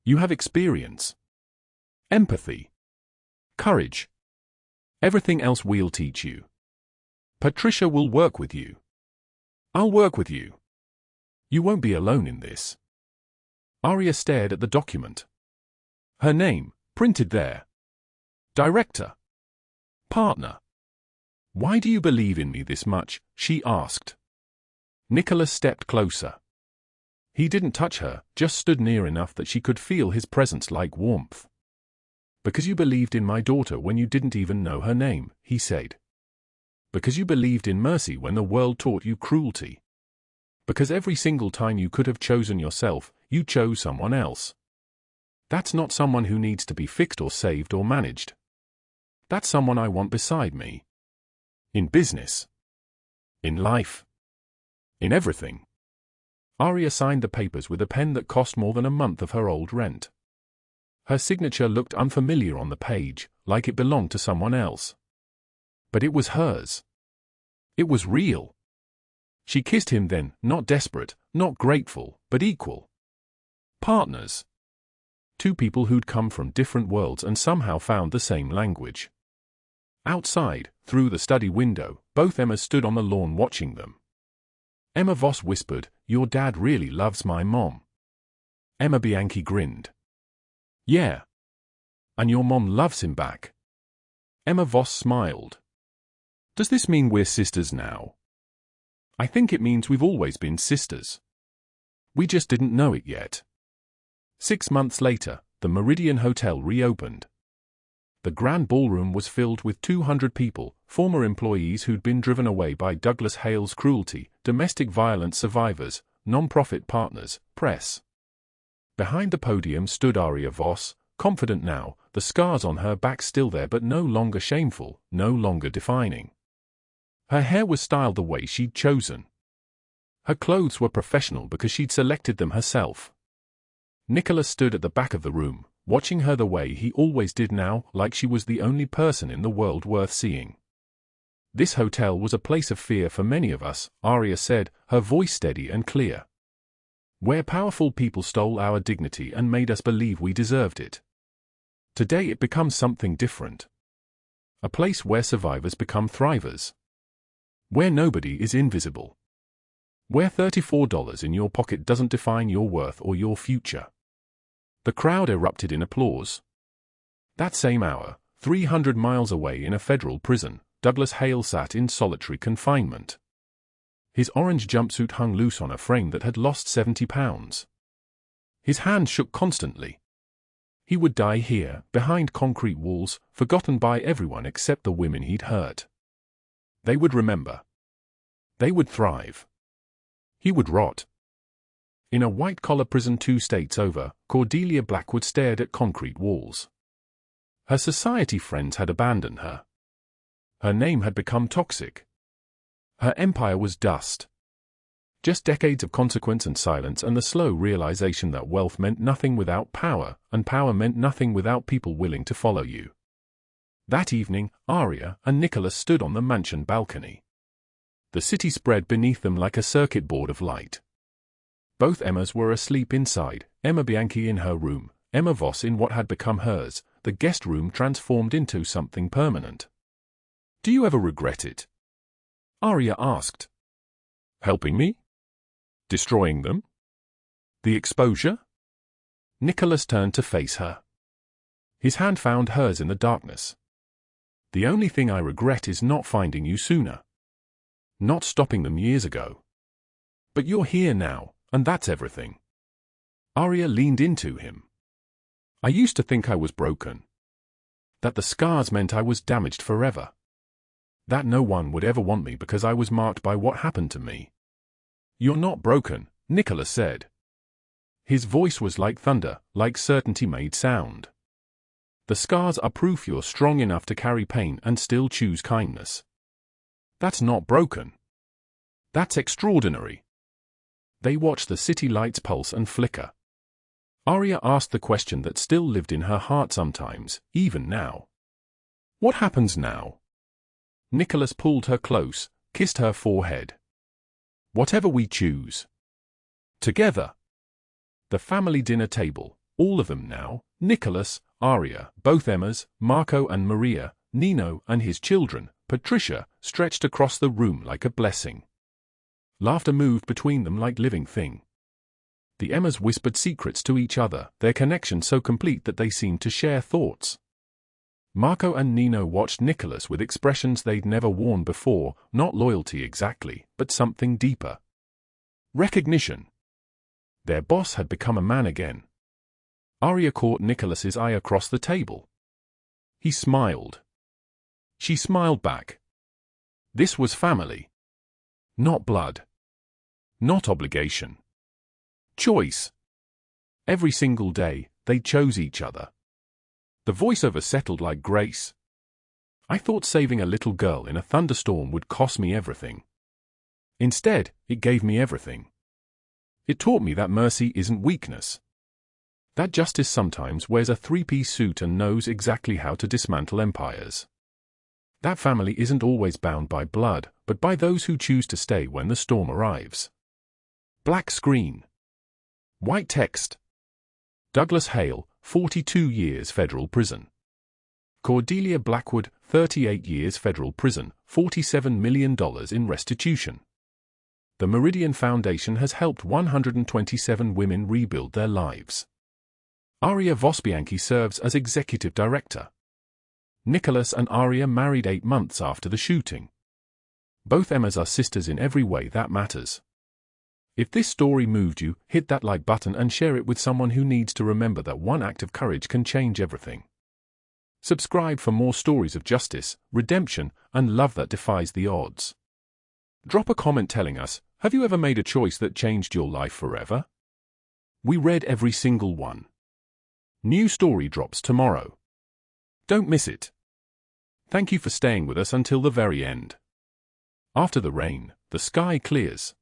You have experience. Empathy. Courage. Everything else we'll teach you. Patricia will work with you. I'll work with you. You won't be alone in this. Aria stared at the document. Her name, printed there. Director. Partner. Why do you believe in me this much? She asked. Nicholas stepped closer. He didn't touch her, just stood near enough that she could feel his presence like warmth. Because you believed in my daughter when you didn't even know her name, he said. Because you believed in mercy when the world taught you cruelty. Because every single time you could have chosen yourself, you chose someone else. That's not someone who needs to be fixed or saved or managed. That's someone I want beside me. In business. In life. In everything. Aria signed the papers with a pen that cost more than a month of her old rent. Her signature looked unfamiliar on the page, like it belonged to someone else. But it was hers. It was real. She kissed him then, not desperate, not grateful, but equal. Partners. Two people who'd come from different worlds and somehow found the same language. Outside, through the study window, both Emmas stood on the lawn watching them. Emma Voss whispered, "Your dad really loves my mom." Emma Bianchi grinned. "Yeah. And your mom loves him back." Emma Voss smiled. "Does this mean we're sisters now?" "I think it means we've always been sisters. We just didn't know it yet." 6 months later, the Meridian Hotel reopened. The grand ballroom was filled with 200 people, former employees who'd been driven away by Douglas Hale's cruelty, domestic violence survivors, non-profit partners, press. Behind the podium stood Aria Voss, confident now, the scars on her back still there but no longer shameful, no longer defining. Her hair was styled the way she'd chosen. Her clothes were professional because she'd selected them herself. Nicholas stood at the back of the room, watching her the way he always did now, like she was the only person in the world worth seeing. "This hotel was a place of fear for many of us," Aria said, her voice steady and clear. "Where powerful people stole our dignity and made us believe we deserved it. Today it becomes something different. A place where survivors become thrivers. Where nobody is invisible. Where $34 in your pocket doesn't define your worth or your future." The crowd erupted in applause. That same hour, 300 miles away in a federal prison, Douglas Hale sat in solitary confinement. His orange jumpsuit hung loose on a frame that had lost 70 pounds. His hand shook constantly. He would die here, behind concrete walls, forgotten by everyone except the women he'd hurt. They would remember. They would thrive. He would rot. In a white-collar prison 2 states over, Cordelia Blackwood stared at concrete walls. Her society friends had abandoned her. Her name had become toxic. Her empire was dust. Just decades of consequence and silence and the slow realization that wealth meant nothing without power, and power meant nothing without people willing to follow you. That evening, Aria and Nicholas stood on the mansion balcony. The city spread beneath them like a circuit board of light. Both Emmas were asleep inside, Emma Bianchi in her room, Emma Voss in what had become hers, the guest room transformed into something permanent. "Do you ever regret it?" Aria asked. "Helping me? Destroying them? The exposure?" Nicholas turned to face her. His hand found hers in the darkness. "The only thing I regret is not finding you sooner. Not stopping them years ago. But you're here now. And that's everything." Aria leaned into him. "I used to think I was broken. That the scars meant I was damaged forever. That no one would ever want me because I was marked by what happened to me." "You're not broken," Nicholas said. His voice was like thunder, like certainty made sound. "The scars are proof you're strong enough to carry pain and still choose kindness. That's not broken. That's extraordinary." They watched the city lights pulse and flicker. Aria asked the question that still lived in her heart sometimes, even now. "What happens now?" Nicholas pulled her close, kissed her forehead. "Whatever we choose. Together." The family dinner table, all of them now, Nicholas, Aria, both Emmas, Marco and Maria, Nino and his children, Patricia, stretched across the room like a blessing. Laughter moved between them like living thing. The Emmas whispered secrets to each other, their connection so complete that they seemed to share thoughts. Marco and Nino watched Nicholas with expressions they'd never worn before, not loyalty exactly, but something deeper. Recognition. Their boss had become a man again. Aria caught Nicholas's eye across the table. He smiled. She smiled back. This was family. Not blood. Not obligation. Choice. Every single day, they chose each other. The voiceover settled like grace. I thought saving a little girl in a thunderstorm would cost me everything. Instead, it gave me everything. It taught me that mercy isn't weakness. That justice sometimes wears a three-piece suit and knows exactly how to dismantle empires. That family isn't always bound by blood, but by those who choose to stay when the storm arrives. Black screen. White text. Douglas Hale, 42 years federal prison. Cordelia Blackwood, 38 years federal prison, $47 million in restitution. The Meridian Foundation has helped 127 women rebuild their lives. Aria Voss Bianchi serves as executive director. Nicholas and Aria married 8 months after the shooting. Both Emmas are sisters in every way that matters. If this story moved you, hit that like button and share it with someone who needs to remember that one act of courage can change everything. Subscribe for more stories of justice, redemption, and love that defies the odds. Drop a comment telling us, have you ever made a choice that changed your life forever? We read every single one. New story drops tomorrow. Don't miss it. Thank you for staying with us until the very end. After the rain, the sky clears.